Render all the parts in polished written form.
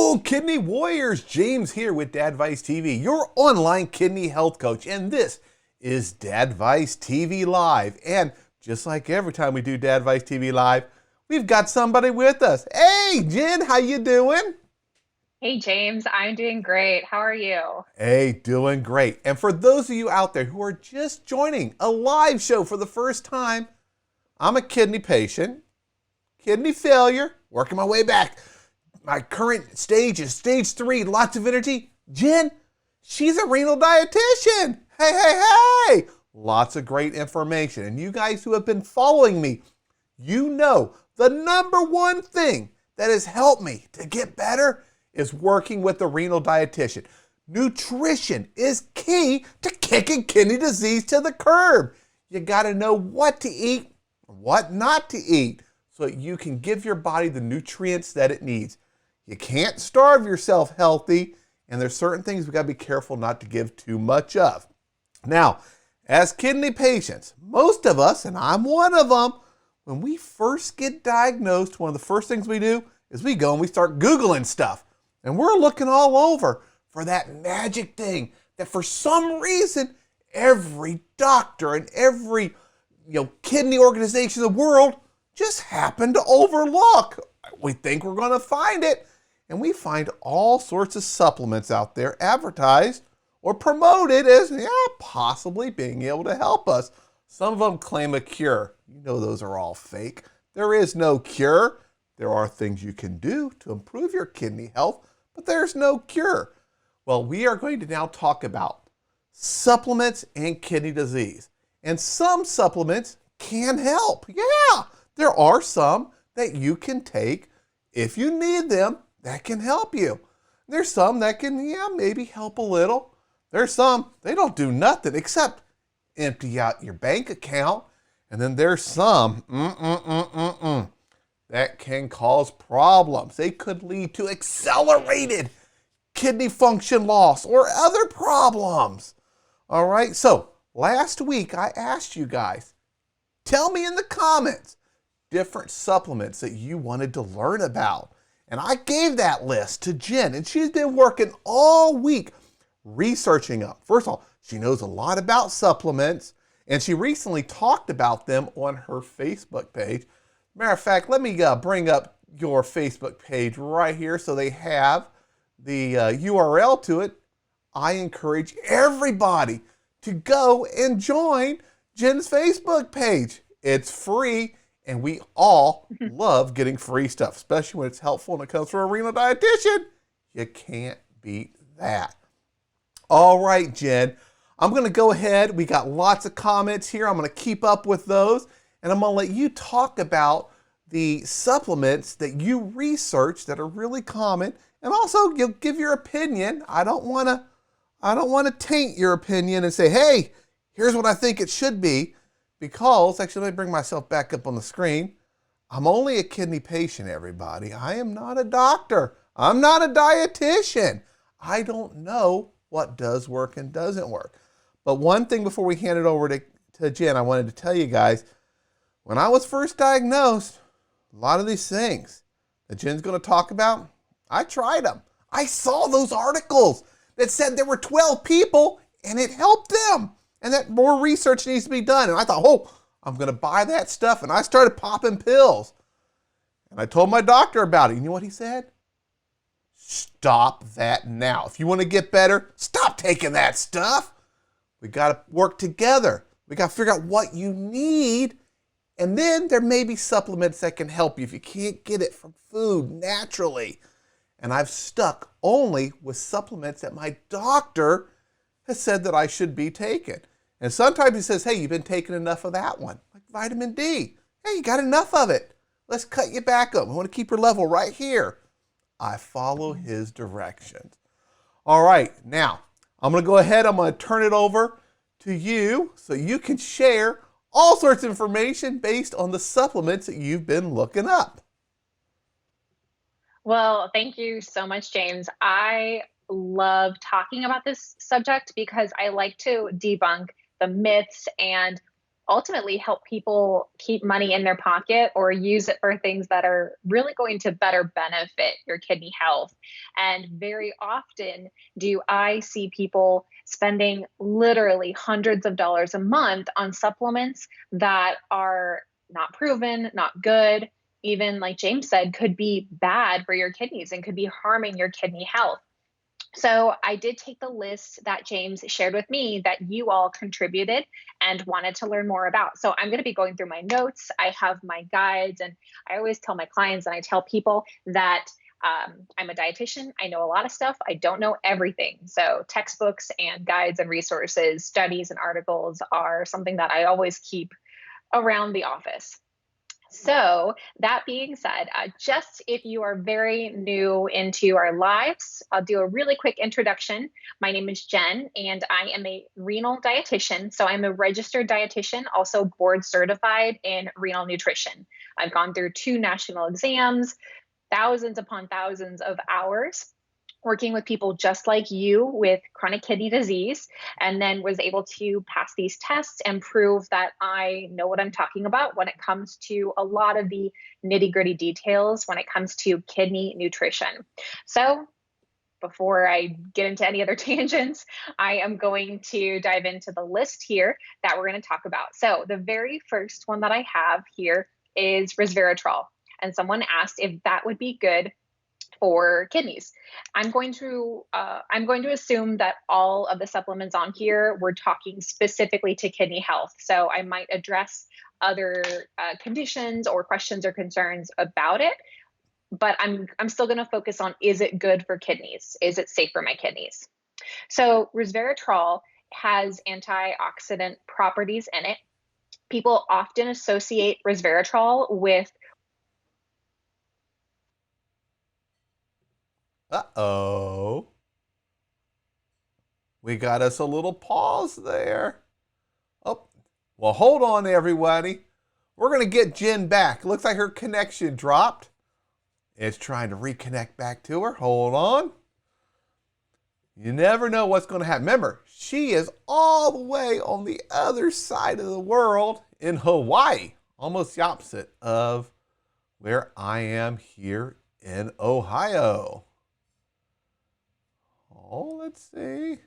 Hello, Kidney Warriors. James here with Dadvice TV, your online kidney health coach. And this is Dadvice TV Live. And just like every time we do Dadvice TV Live, we've got somebody with us. Hey, Jen, how you doing? Hey James, I'm doing great. How are you? Hey, doing great. And for those of you out there who are just joining a live show for the first time, I'm a kidney patient, kidney failure, working my way back. My current stage is stage 3, lots of energy. Jen, she's a renal dietitian. Hey. Lots of great information. And you guys who have been following me, you know the number one thing that has helped me to get better is working with the renal dietitian. Nutrition is key to kicking kidney disease to the curb. You got to know what to eat, what not to eat, so that you can give your body the nutrients that it needs. You can't starve yourself healthy, and there's certain things we got to be careful not to give too much of. Now, as kidney patients, most of us, and I'm one of them, when we first get diagnosed, one of the first things we do is we go and we start Googling stuff. And we're looking all over for that magic thing that for some reason, every doctor and every kidney organization in the world just happened to overlook. We think we're going to find it. And we find all sorts of supplements out there advertised or promoted as possibly being able to help us. Some of them claim a cure. You know those are all fake. There is no cure. There are things you can do to improve your kidney health, but there's no cure. Well, we are going to now talk about supplements and kidney disease. And some supplements can help. Yeah, there are some that you can take if you need them that can help you. There's some that can, maybe help a little. There's some, they don't do nothing except empty out your bank account. And then there's some that can cause problems. They could lead to accelerated kidney function loss or other problems. All right, so last week I asked you guys, tell me in the comments different supplements that you wanted to learn about. And I gave that list to Jen, and she's been working all week researching them. First of all, she knows a lot about supplements, and she recently talked about them on her Facebook page. Matter of fact, let me bring up your Facebook page right here so they have the URL to it. I encourage everybody to go and join Jen's Facebook page. It's free, and we all love getting free stuff, especially when it's helpful and it comes from a renal dietitian. You can't beat that. All right, Jen, I'm going to go ahead. We got lots of comments here. I'm going to keep up with those, and I'm going to let you talk about the supplements that you research that are really common, and also give your opinion. I don't want to taint your opinion and say, hey, here's what I think it should be, because, actually, let me bring myself back up on the screen. I'm only a kidney patient, everybody. I am not a doctor. I'm not a dietitian. I don't know what does work and doesn't work. But one thing before we hand it over to Jen, I wanted to tell you guys, when I was first diagnosed, a lot of these things that Jen's going to talk about, I tried them. I saw those articles that said there were 12 people and it helped them and that more research needs to be done. And I thought, oh, I'm going to buy that stuff. And I started popping pills. And I told my doctor about it. You know what he said? Stop that now. If you want to get better, stop taking that stuff. We got to work together. We got to figure out what you need. And then there may be supplements that can help you if you can't get it from food naturally. And I've stuck only with supplements that my doctor has said that I should be taking. And sometimes he says, hey, you've been taking enough of that one, like vitamin D. Hey, you got enough of it. Let's cut you back up. We want to keep your level right here. I follow his directions. All right, now I'm going to go ahead. I'm going to turn it over to you so you can share all sorts of information based on the supplements that you've been looking up. Well, thank you so much, James. I love talking about this subject because I like to debunk the myths and ultimately help people keep money in their pocket or use it for things that are really going to better benefit your kidney health. And very often do I see people spending literally hundreds of dollars a month on supplements that are not proven, not good, even like James said, could be bad for your kidneys and could be harming your kidney health. So I did take the list that James shared with me that you all contributed and wanted to learn more about. So I'm going to be going through my notes. I have my guides, and I always tell my clients and I tell people that I'm a dietitian. I know a lot of stuff. I don't know everything. So textbooks and guides and resources, studies and articles are something that I always keep around the office. So that being said, just if you are very new into our lives, I'll do a really quick introduction. My name is Jen, and I am a renal dietitian. So I'm a registered dietitian, also board certified in renal nutrition. I've gone through 2 national exams, thousands upon thousands of hours working with people just like you with chronic kidney disease, and then was able to pass these tests and prove that I know what I'm talking about when it comes to a lot of the nitty-gritty details when it comes to kidney nutrition. So before I get into any other tangents, I am going to dive into the list here that we're going to talk about. So the very first one that I have here is resveratrol. And someone asked if that would be good for kidneys. I'm going to assume that all of the supplements on here, we're talking specifically to kidney health. So I might address other conditions or questions or concerns about it, but I'm still going to focus on, is it good for kidneys? Is it safe for my kidneys? So resveratrol has antioxidant properties in it. People often associate resveratrol with Uh-oh. We got us a little pause there. Oh, well, hold on, everybody. We're going to get Jen back. Looks like her connection dropped. It's trying to reconnect back to her. Hold on. You never know what's going to happen. Remember, she is all the way on the other side of the world in Hawaii, almost the opposite of where I am here in Ohio. Oh, let's see.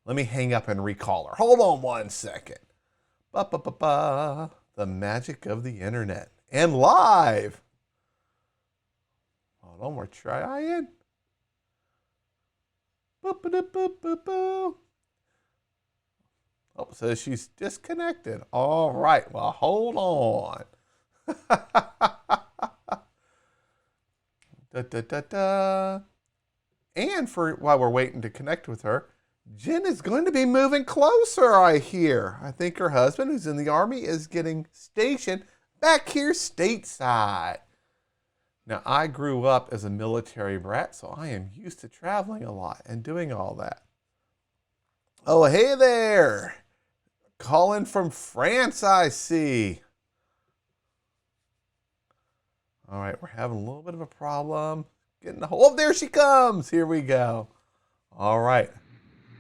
Let me hang up and recall her. Hold on one second. Ba-ba-ba-ba. The magic of the internet. And live. Hold on, we're trying. Boop-a-doop-boop-boop-boo. Oh, so she's disconnected. All right, well, hold on. Da-da-da-da. And while we're waiting to connect with her, Jen is going to be moving closer, I hear. I think her husband, who's in the Army, is getting stationed back here stateside. Now, I grew up as a military brat, so I am used to traveling a lot and doing all that. Oh, hey there. Calling from France, I see. All right, we're having a little bit of a problem. Oh, there she comes. Here we go. All right.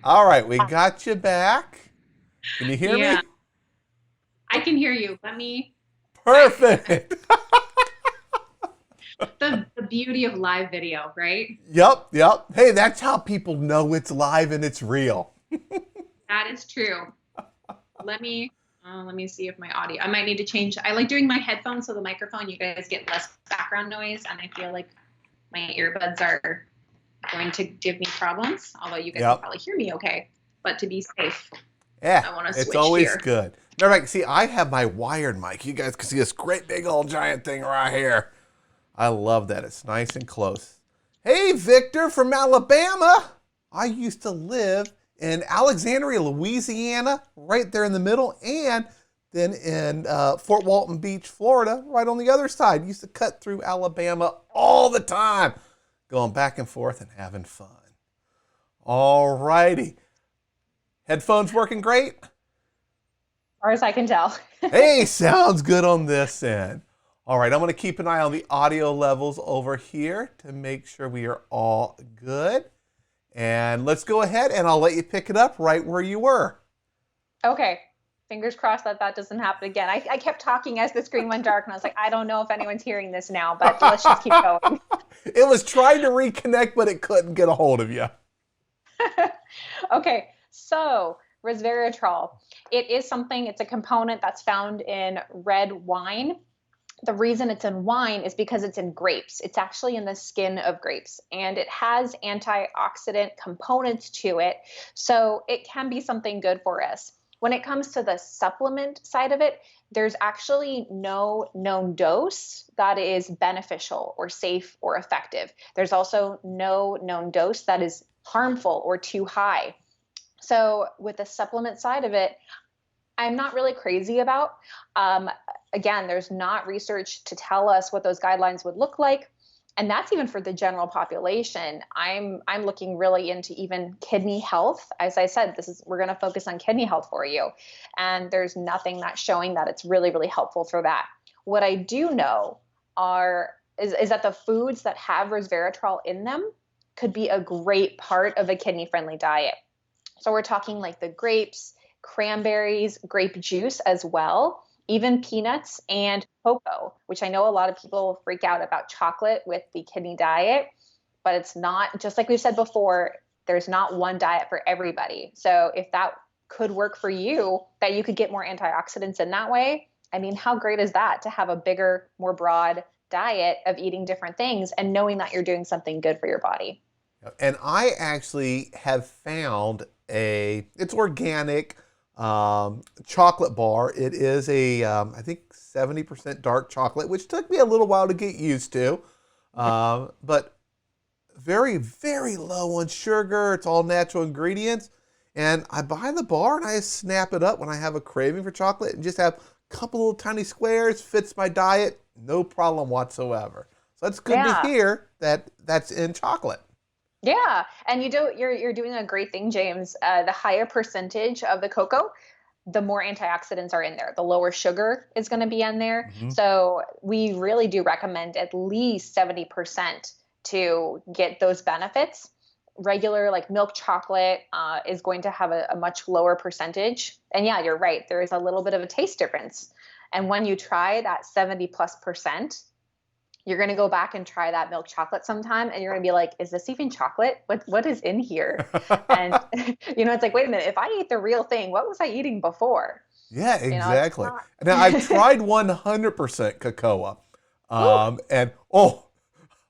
All right, we got you back. Can you hear me? I can hear you. Let me. Perfect. The beauty of live video, right? Yep. Hey, that's how people know it's live and it's real. That is true. Let me see if my audio. I might need to change. I like doing my headphones so the microphone, you guys get less background noise, and I feel like my earbuds are going to give me problems, although you guys can probably hear me okay. But to be safe, I want to switch. It's always here. good. Now, right, see, I have my wired mic. You guys can see this great big old giant thing right here. I love that. It's nice and close. Hey, Victor from Alabama. I used to live in Alexandria, Louisiana, right there in the middle, and then in Fort Walton Beach, Florida, right on the other side. Used to cut through Alabama all the time, going back and forth and having fun. All righty. Headphones working great? As far as I can tell. Hey, sounds good on this end. All right, I'm going to keep an eye on the audio levels over here to make sure we are all good. And let's go ahead and I'll let you pick it up right where you were. Okay. Fingers crossed that that doesn't happen again. I kept talking as the screen went dark, and I was like, I don't know if anyone's hearing this now, but let's just keep going. It was trying to reconnect, but it couldn't get a hold of you. Okay, so resveratrol. It's a component that's found in red wine. The reason it's in wine is because it's in grapes. It's actually in the skin of grapes, and it has antioxidant components to it. So it can be something good for us. When it comes to the supplement side of it, there's actually no known dose that is beneficial or safe or effective. There's also no known dose that is harmful or too high. So with the supplement side of it, I'm not really crazy about. Again, there's not research to tell us what those guidelines would look like. And that's even for the general population. I'm looking really into even kidney health. As I said, we're going to focus on kidney health for you. And there's nothing that's showing that it's really, really helpful for that. What I do know is that the foods that have resveratrol in them could be a great part of a kidney-friendly diet. So we're talking like the grapes, cranberries, grape juice as well, even peanuts and cocoa, which I know a lot of people freak out about chocolate with the kidney diet, but it's not, just like we've said before, there's not one diet for everybody. So if that could work for you, that you could get more antioxidants in that way, I mean, how great is that to have a bigger, more broad diet of eating different things and knowing that you're doing something good for your body? And I actually have found it's organic, chocolate bar. It is I think 70% dark chocolate, which took me a little while to get used to, but very, very low on sugar. It's all natural ingredients. And I buy the bar and I snap it up when I have a craving for chocolate and just have a couple little tiny squares, fits my diet, no problem whatsoever. So it's good to hear that that's in chocolate. Yeah, and you're doing a great thing, James. The higher percentage of the cocoa, the more antioxidants are in there. The lower sugar is going to be in there. Mm-hmm. So we really do recommend at least 70% to get those benefits. Regular like milk chocolate is going to have a much lower percentage. And yeah, you're right. There is a little bit of a taste difference. And when you try that 70+%, you're going to go back and try that milk chocolate sometime, and you're going to be like, is this even chocolate? What is in here? And, it's like, wait a minute, if I eat the real thing, what was I eating before? Yeah, exactly. Now, I've tried 100% cocoa, and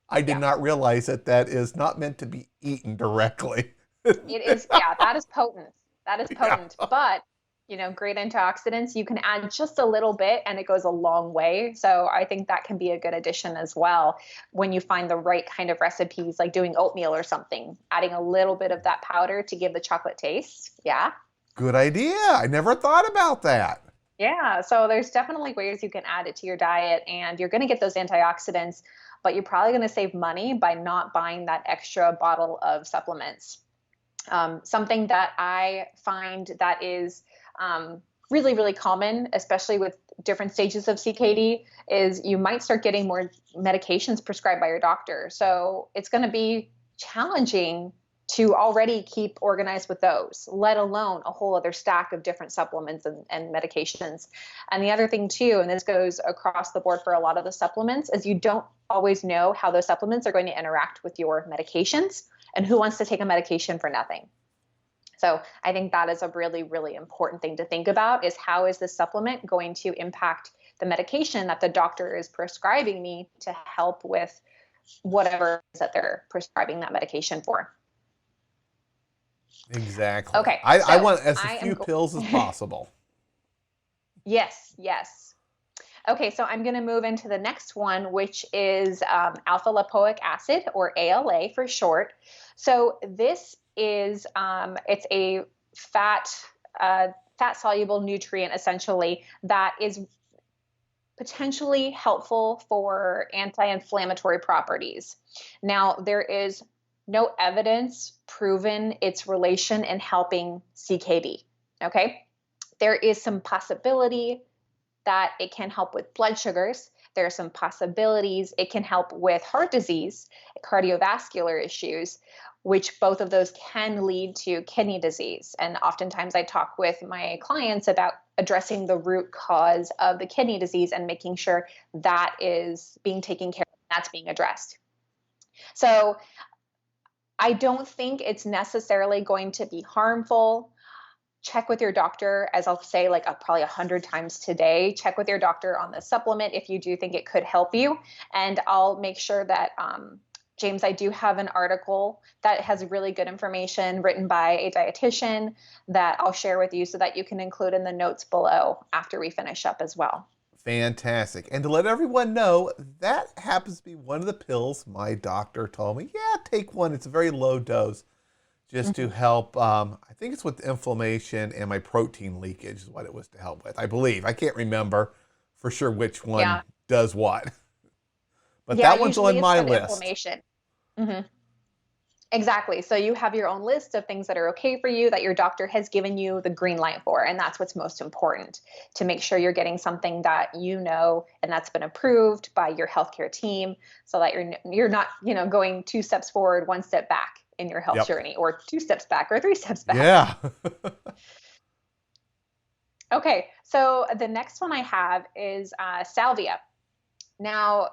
I did not realize that is not meant to be eaten directly. It is, that is potent. That is potent. Yeah. But great antioxidants, you can add just a little bit and it goes a long way. So I think that can be a good addition as well when you find the right kind of recipes, like doing oatmeal or something, adding a little bit of that powder to give the chocolate taste. Yeah. Good idea. I never thought about that. Yeah. So there's definitely ways you can add it to your diet, and you're going to get those antioxidants, but you're probably going to save money by not buying that extra bottle of supplements. Something that I find that is really, really common, especially with different stages of CKD, is you might start getting more medications prescribed by your doctor. So it's going to be challenging to already keep organized with those, let alone a whole other stack of different supplements and medications. And the other thing too, and this goes across the board for a lot of the supplements, is you don't always know how those supplements are going to interact with your medications, and who wants to take a medication for nothing. So I think that is a really, really important thing to think about, is how is this supplement going to impact the medication that the doctor is prescribing me to help with whatever it is that they're prescribing that medication for. Exactly. Okay. I want as few pills as possible. Yes. Okay, so I'm going to move into the next one, which is alpha lipoic acid, or ALA for short. So this is it's a fat soluble nutrient, essentially, that is potentially helpful for anti-inflammatory properties. Now, there is no evidence proven its relation in helping CKD. Okay, there is some possibility that it can help with blood sugars. There are some possibilities it can help with heart disease, cardiovascular issues, which both of those can lead to kidney disease. And oftentimes I talk with my clients about addressing the root cause of the kidney disease and making sure that is being taken care of, that's being addressed. So I don't think it's necessarily going to be harmful. Check with your doctor, as I'll say like probably 100 times today. Check with your doctor on the supplement if you do think it could help you. And I'll make sure that, James, I do have an article that has really good information written by a dietitian that I'll share with you so that you can include in the notes below after we finish up as well. Fantastic. And to let everyone know, that happens to be one of the pills my doctor told me, yeah, take one. It's a very low dose just to help, I think it's with inflammation and my protein leakage is what it was to help with, I believe. I can't remember for sure which one does what. But that one's on my list. Inflammation. Exactly. So you have your own list of things that are okay for you that your doctor has given you the green light for. And that's what's most important, to make sure you're getting something that you know and that's been approved by your healthcare team, so that you're not, going 2 steps forward, 1 step back in your health journey, or 2 steps back or 3 steps back. Yeah. Okay. So the next one I have is Salvia. Now,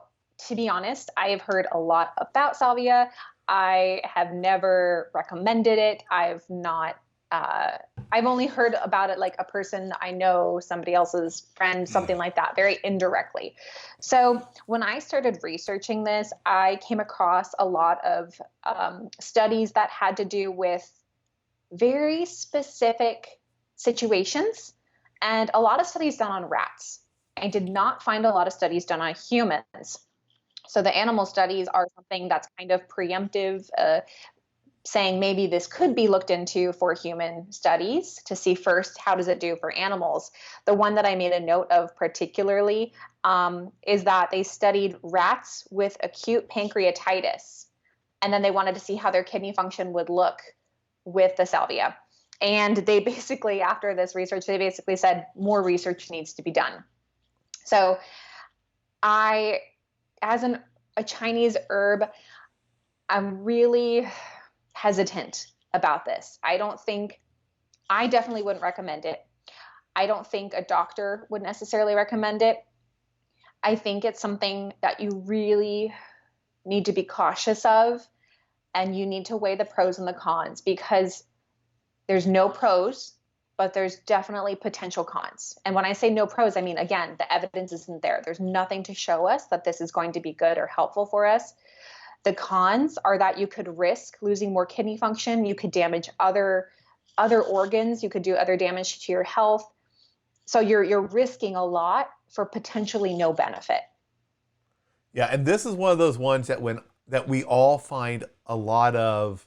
to be honest, I have heard a lot about Salvia. I have never recommended it. I've only heard about it like a person I know, somebody else's friend, something like that, very indirectly. So when I started researching this, I came across a lot of studies that had to do with very specific situations, and a lot of studies done on rats. I did not find a lot of studies done on humans. So the animal studies are something that's kind of preemptive, saying maybe this could be looked into for human studies to see first, how does it do for animals? The one that I made a note of particularly is that they studied rats with acute pancreatitis, and then they wanted to see how their kidney function would look with the Salvia. And they basically, after this research, they basically said more research needs to be done. So as a Chinese herb, I'm really hesitant about this. I definitely wouldn't recommend it. I don't think a doctor would necessarily recommend it. I think it's something that you really need to be cautious of, and you need to weigh the pros and the cons, because there's no pros, but there's definitely potential cons. And when I say no pros, I mean, again, the evidence isn't there. There's nothing to show us that this is going to be good or helpful for us. The cons are that you could risk losing more kidney function. You could damage other organs. You could do other damage to your health. So you're risking a lot for potentially no benefit. Yeah, and this is one of those ones that we all find a lot of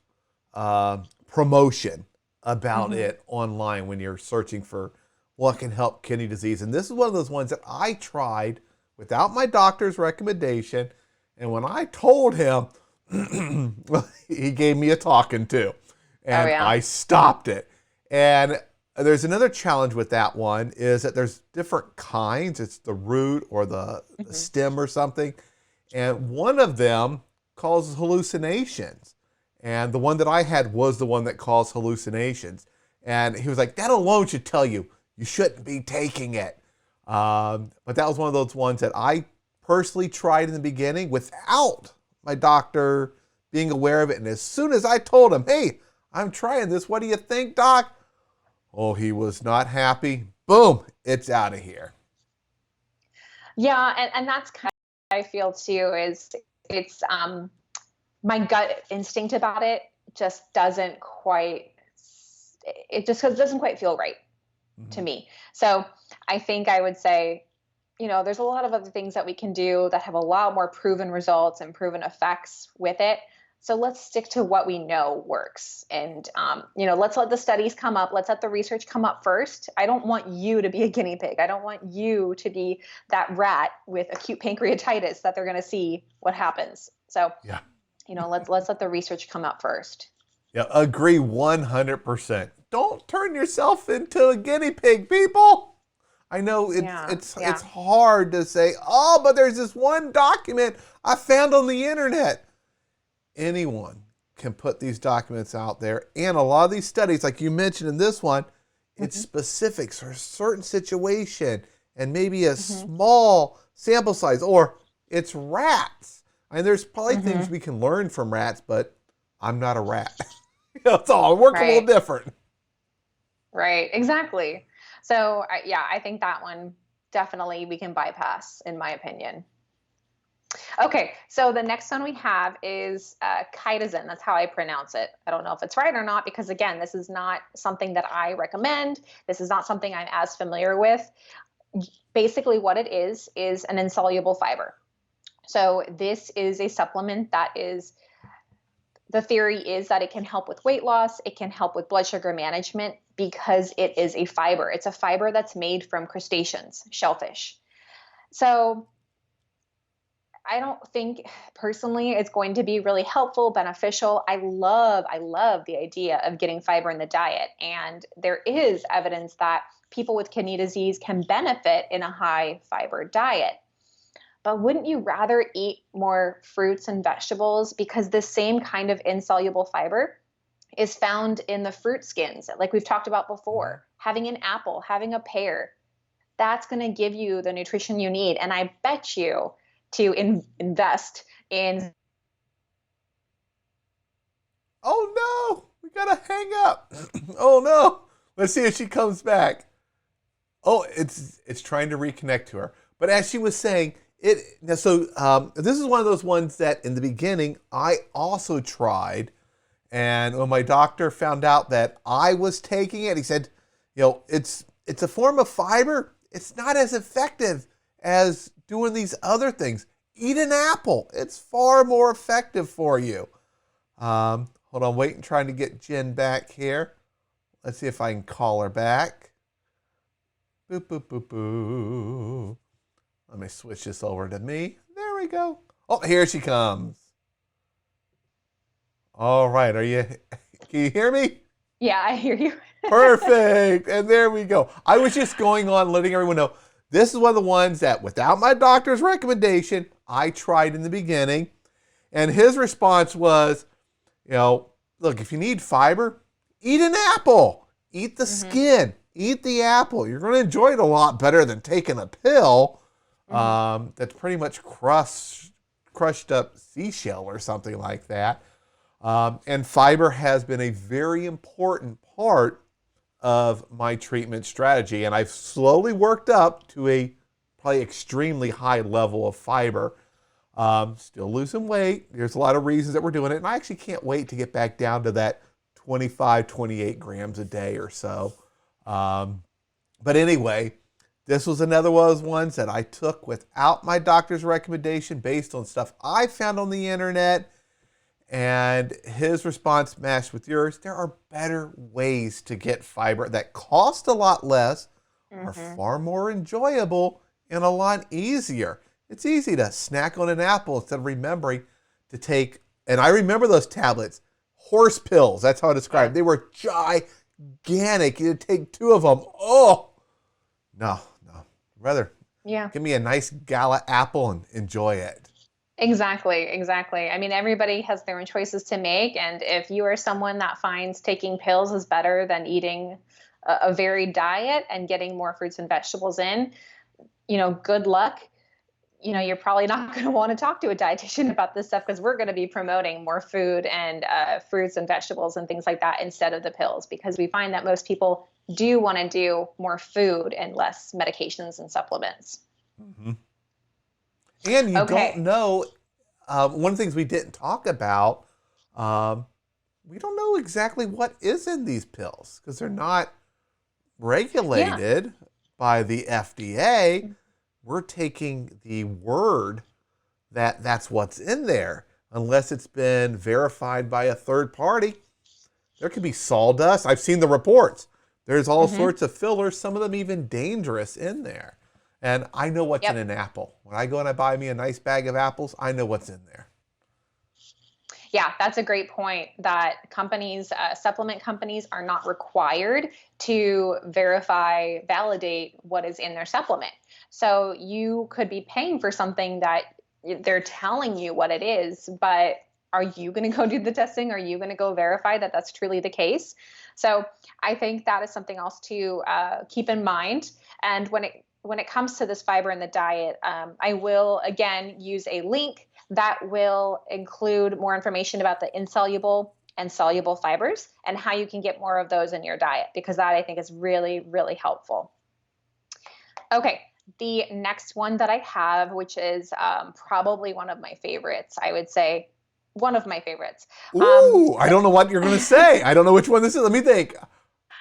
promotion about it online when you're searching for what can help kidney disease. And this is one of those ones that I tried without my doctor's recommendation. And when I told him, he gave me a talking to, and I stopped it. And there's another challenge with that one, is that there's different kinds. It's the root or the stem or something. And one of them causes hallucinations. And the one that I had was the one that caused hallucinations. And he was like, that alone should tell you shouldn't be taking it. But that was one of those ones that I personally tried in the beginning without my doctor being aware of it. And as soon as I told him, hey, I'm trying this, what do you think, doc? Oh, he was not happy. Boom, it's out of here. Yeah, and that's kind of how I feel too, is it's my gut instinct about it just doesn't quite feel right to me. So I think I would say, there's a lot of other things that we can do that have a lot more proven results and proven effects with it. So let's stick to what we know works. And, let's let the studies come up. Let's let the research come up first. I don't want you to be a guinea pig. I don't want you to be that rat with acute pancreatitis that they're going to see what happens. So, let's let the research come up first. Yeah, agree 100%. Don't turn yourself into a guinea pig, people. I know it's hard to say, oh, but there's this one document I found on the internet. Anyone can put these documents out there. And a lot of these studies, like you mentioned in this one, it's specific for a certain situation and maybe a small sample size, or it's rats. I mean, there's probably things we can learn from rats, but I'm not a rat. That's all. I work a little different. Right, exactly. So yeah, I think that one definitely we can bypass, in my opinion. Okay, so the next one we have is chitosan. That's how I pronounce it. I don't know if it's right or not, because again, this is not something that I recommend. This is not something I'm as familiar with. Basically what it is an insoluble fiber. So this is a supplement that is, the theory is that it can help with weight loss. It can help with blood sugar management because it is a fiber. It's a fiber that's made from crustaceans, shellfish. So I don't think personally it's going to be really helpful, beneficial. I love the idea of getting fiber in the diet. And there is evidence that people with kidney disease can benefit in a high fiber diet. But wouldn't you rather eat more fruits and vegetables? Because this same kind of insoluble fiber is found in the fruit skins, like we've talked about before. Having an apple, having a pear, that's going to give you the nutrition you need. And I bet you to invest in. Oh no, we gotta hang up. Oh no, let's see if she comes back. Oh, it's trying to reconnect to her. But as she was saying, this is one of those ones that in the beginning I also tried, and when my doctor found out that I was taking it, he said, it's a form of fiber. It's not as effective as doing these other things. Eat an apple. It's far more effective for you. Hold on, waiting, trying to get Jen back here. Let's see if I can call her back. Boop, boop, boop, boop. Let me switch this over to me. There we go. Oh, here she comes. All right, can you hear me? Yeah, I hear you. Perfect. And there we go. I was just going on letting everyone know this is one of the ones that without my doctor's recommendation, I tried in the beginning. And his response was, look, if you need fiber, eat an apple. Eat the skin. Eat the apple. You're going to enjoy it a lot better than taking a pill that's pretty much crushed up seashell or something like that. And fiber has been a very important part of my treatment strategy, and I've slowly worked up to a probably extremely high level of fiber. Still losing weight. There's a lot of reasons that we're doing it, and I actually can't wait to get back down to that 25, 28 grams a day or so. But anyway, this was another one of those ones that I took without my doctor's recommendation based on stuff I found on the internet. And his response matched with yours. There are better ways to get fiber that cost a lot less, are far more enjoyable, and a lot easier. It's easy to snack on an apple instead of remembering to take, and I remember those tablets, horse pills. That's how I describe it. They were gigantic. You'd take 2 of them. Oh, no. Rather, give me a nice gala apple and enjoy it. Exactly. I mean, everybody has their own choices to make. And if you are someone that finds taking pills is better than eating a varied diet and getting more fruits and vegetables in, good luck. You're probably not going to want to talk to a dietitian about this stuff, because we're going to be promoting more food and fruits and vegetables and things like that instead of the pills, because we find that most people do want to do more food and less medications and supplements. And you don't know, one of the things we didn't talk about, we don't know exactly what is in these pills because they're not regulated by the FDA. We're taking the word that that's what's in there, unless it's been verified by a third party. There could be sawdust. I've seen the reports. There's all sorts of fillers, some of them even dangerous in there. And I know what's in an apple. When I go and I buy me a nice bag of apples, I know what's in there. Yeah, that's a great point, that companies, supplement companies, are not required to validate what is in their supplement. So you could be paying for something that they're telling you what it is, but are you going to go do the testing? Are you going to go verify that that's truly the case? So I think that is something else to keep in mind. And when it comes to this fiber in the diet, I will again use a link that will include more information about the insoluble and soluble fibers and how you can get more of those in your diet, because that I think is really, really helpful. Okay, the next one that I have, which is probably one of my favorites, I would say one of my favorites. Ooh, I don't know what you're going to say. I don't know which one this is. Let me think.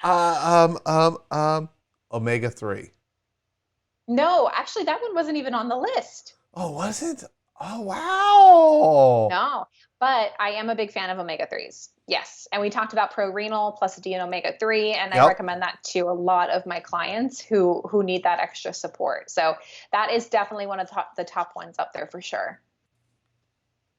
Omega-3. No, actually, that one wasn't even on the list. Oh, was it? Oh, wow. No, but I am a big fan of omega-3s. Yes. And we talked about ProRenal+D and omega-3, and I recommend that to a lot of my clients who need that extra support. So that is definitely one of the top ones up there for sure.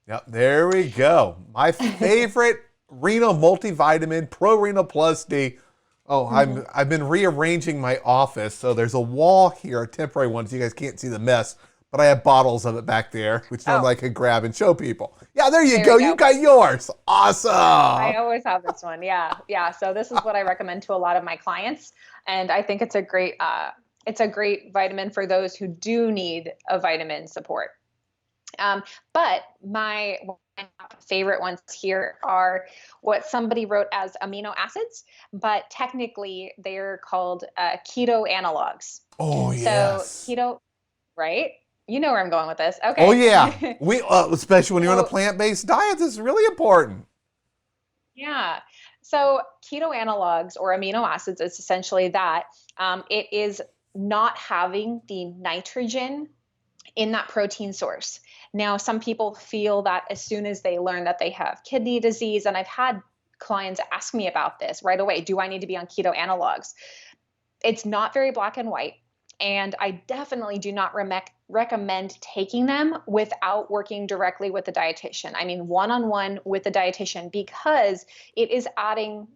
Yep, there we go. My favorite renal multivitamin, ProRenal+D. Oh, I've been rearranging my office, so there's a wall here, a temporary one, so you guys can't see the mess, but I have bottles of it back there, which normally I could grab and show people. Yeah, there you go. You got yours. Awesome. I always have this one. Yeah. So this is what I recommend to a lot of my clients, and I think it's a great vitamin for those who do need a vitamin support. But my favorite ones here are what somebody wrote as amino acids, but technically they're called keto analogs. Oh, yes. So keto, right? You know where I'm going with this. Okay. Oh, yeah. We especially when you're on a plant-based diet, this is really important. Yeah. So keto analogs or amino acids is essentially that. It is not having the nitrogen in that protein source. Now, some people feel that as soon as they learn that they have kidney disease, and I've had clients ask me about this right away, do I need to be on keto analogs? It's not very black and white, and I definitely do not recommend taking them without working directly with the dietitian. I mean, one-on-one with the dietitian, because it's adding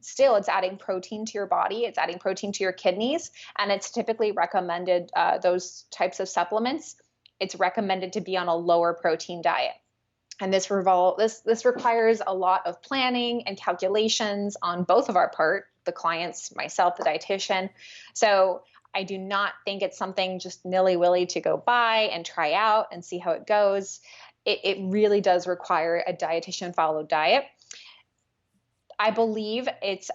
protein to your body, it's adding protein to your kidneys, and it's typically recommended, those types of supplements, it's recommended to be on a lower protein diet. And this requires a lot of planning and calculations on both of our part, the clients, myself, the dietitian. So I do not think it's something just nilly-willy to go buy and try out and see how it goes. It really does require a dietitian-followed diet. I believe it's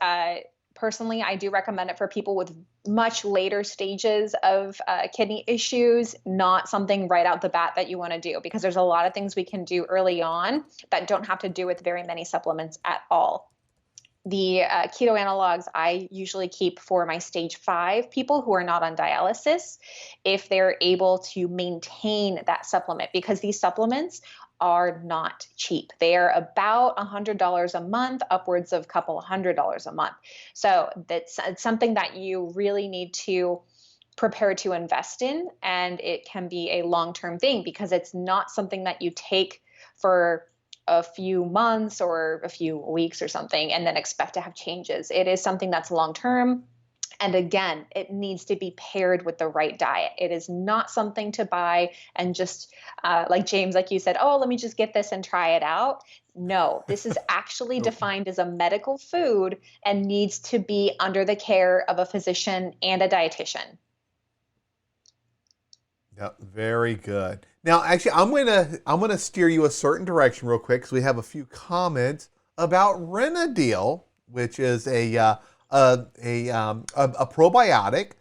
personally, I do recommend it for people with much later stages of kidney issues, not something right out the bat that you want to do, because there's a lot of things we can do early on that don't have to do with very many supplements at all. The keto analogs I usually keep for my stage 5 people who are not on dialysis, if they're able to maintain that supplement, because these supplements are not cheap. They are about $100 a month, upwards of a couple $100 a month. So it's something that you really need to prepare to invest in, and it can be a long-term thing, because it's not something that you take for a few months or a few weeks or something and then expect to have changes. It is something that's long-term. And again, it needs to be paired with the right diet. It is not something to buy and just, like James, like you said, oh, let me just get this and try it out. No, this is actually defined as a medical food and needs to be under the care of a physician and a dietitian. Yeah, very good. Now, actually, I'm gonna steer you a certain direction real quick, because we have a few comments about Renadyl, which is a probiotic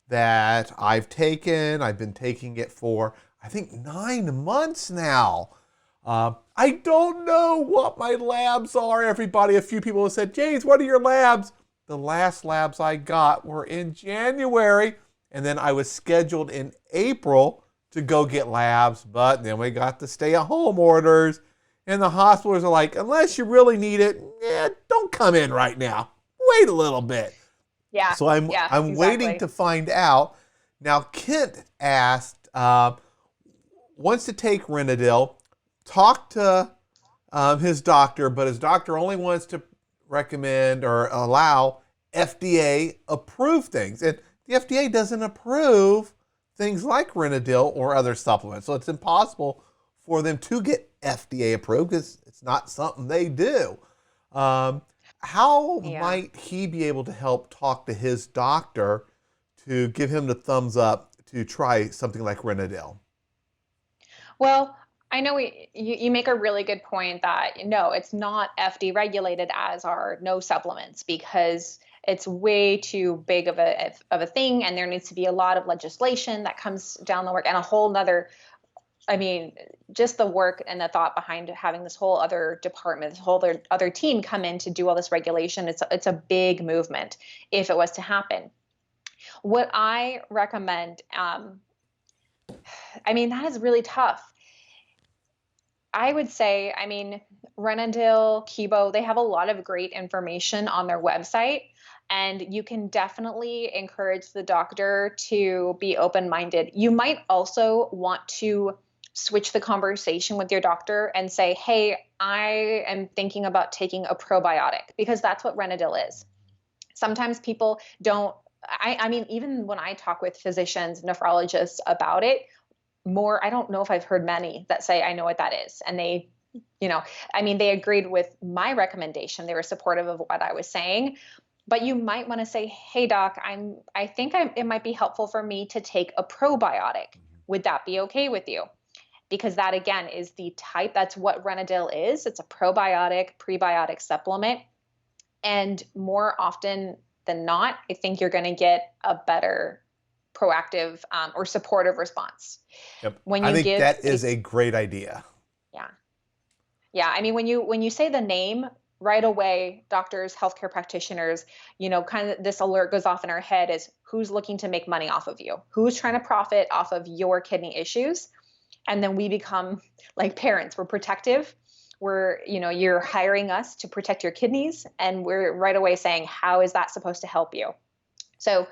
that I've taken. I've been taking it for, I think, 9 months now. I don't know what my labs are, everybody. A few people have said, James, what are your labs? The last labs I got were in January, and then I was scheduled in April to go get labs, but then we got the stay-at-home orders, and the hospitals are like, unless you really need it, don't come in right now. Wait a little bit. Yeah. So I'm exactly. waiting to find out. Now, Kent asked, wants to take Renadyl, talk to his doctor, but his doctor only wants to recommend or allow FDA-approved things. And the FDA doesn't approve things like Renadyl or other supplements. So it's impossible for them to get FDA approved because it's not something they do. How might he be able to help talk to his doctor to give him the thumbs up to try something like Renadyl? Well, I know you make a really good point that no, it's not FDA regulated as are no supplements because it's way too big of a thing, and there needs to be a lot of legislation that comes down the work and a whole nother. I mean, just the work and the thought behind having this whole other department, this whole other team come in to do all this regulation. It's a big movement if it was to happen. What I recommend, I mean, that is really tough. I would say, I mean, Renadyl, Kibo, they have a lot of great information on their website, and you can definitely encourage the doctor to be open-minded. You might also want to switch the conversation with your doctor and say, hey, I am thinking about taking a probiotic, because that's what Renadyl is. Sometimes people don't, I mean, even when I talk with physicians, nephrologists about it, I don't know if I've heard many that say, I know what that is. And they, I mean, they agreed with my recommendation. They were supportive of what I was saying. But you might want to say, hey, doc, I think it might be helpful for me to take a probiotic. Would that be okay with you? Because that, again, is the type, that's what Renadyl is. It's a probiotic, prebiotic supplement. And more often than not, I think you're going to get a better proactive or supportive response. Yep. When you I think that is a great idea. Yeah. Yeah. I mean, when you say the name right away, doctors, healthcare practitioners, kind of this alert goes off in our head is who's looking to make money off of you? Who's trying to profit off of your kidney issues? And then we become like parents. We're protective. You're hiring us to protect your kidneys. And we're right away saying, how is that supposed to help you? So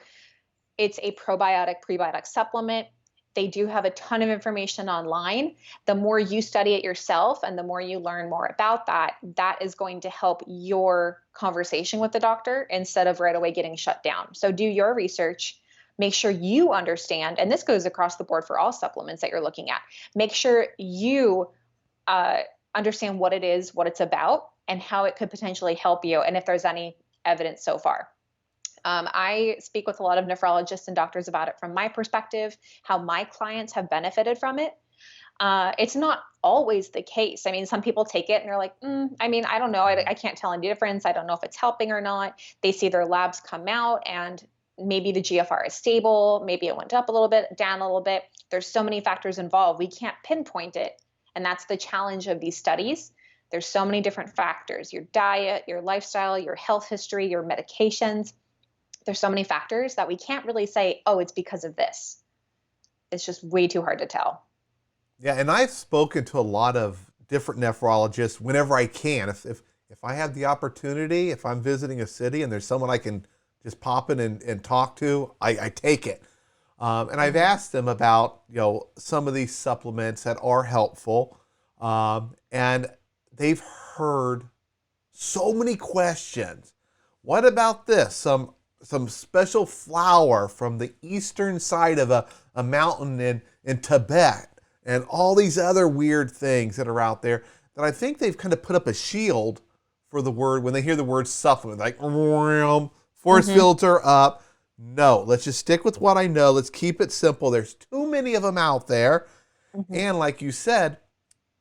it's a probiotic, prebiotic supplement. They do have a ton of information online. The more you study it yourself and the more you learn more about that, that is going to help your conversation with the doctor instead of right away getting shut down. So do your research. Make sure you understand, and this goes across the board for all supplements that you're looking at. Make sure you understand what it is, what it's about, and how it could potentially help you, and if there's any evidence so far. I speak with a lot of nephrologists and doctors about it from my perspective, how my clients have benefited from it. It's not always the case. I mean, some people take it and they're like, I mean, I don't know. I can't tell any difference. I don't know if it's helping or not. They see their labs come out and maybe the GFR is stable. Maybe it went up a little bit, down a little bit. There's so many factors involved. We can't pinpoint it. And that's the challenge of these studies. There's so many different factors, your diet, your lifestyle, your health history, your medications. There's so many factors that we can't really say, oh, it's because of this. It's just way too hard to tell. Yeah, and I've spoken to a lot of different nephrologists whenever I can. If I have the opportunity, if I'm visiting a city and there's someone I can just pop in and talk to, I take it. And I've asked them about some of these supplements that are helpful, and they've heard so many questions. What about this? Some special flower from the eastern side of a mountain in Tibet, and all these other weird things that are out there that I think they've kind of put up a shield for the word when they hear the word supplement, like force filter up. No, let's just stick with what I know. Let's keep it simple. There's too many of them out there. And like you said,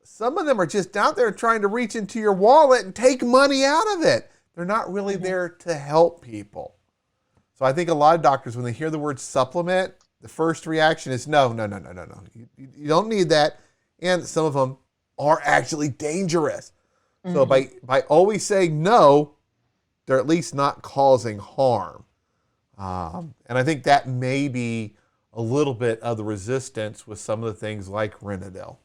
some of them are just out there trying to reach into your wallet and take money out of it. They're not really there to help people. So I think a lot of doctors, when they hear the word supplement, the first reaction is no. You don't need that. And some of them are actually dangerous. So by always saying no, they're at least not causing harm. And I think that may be a little bit of the resistance with some of the things like Renadyl.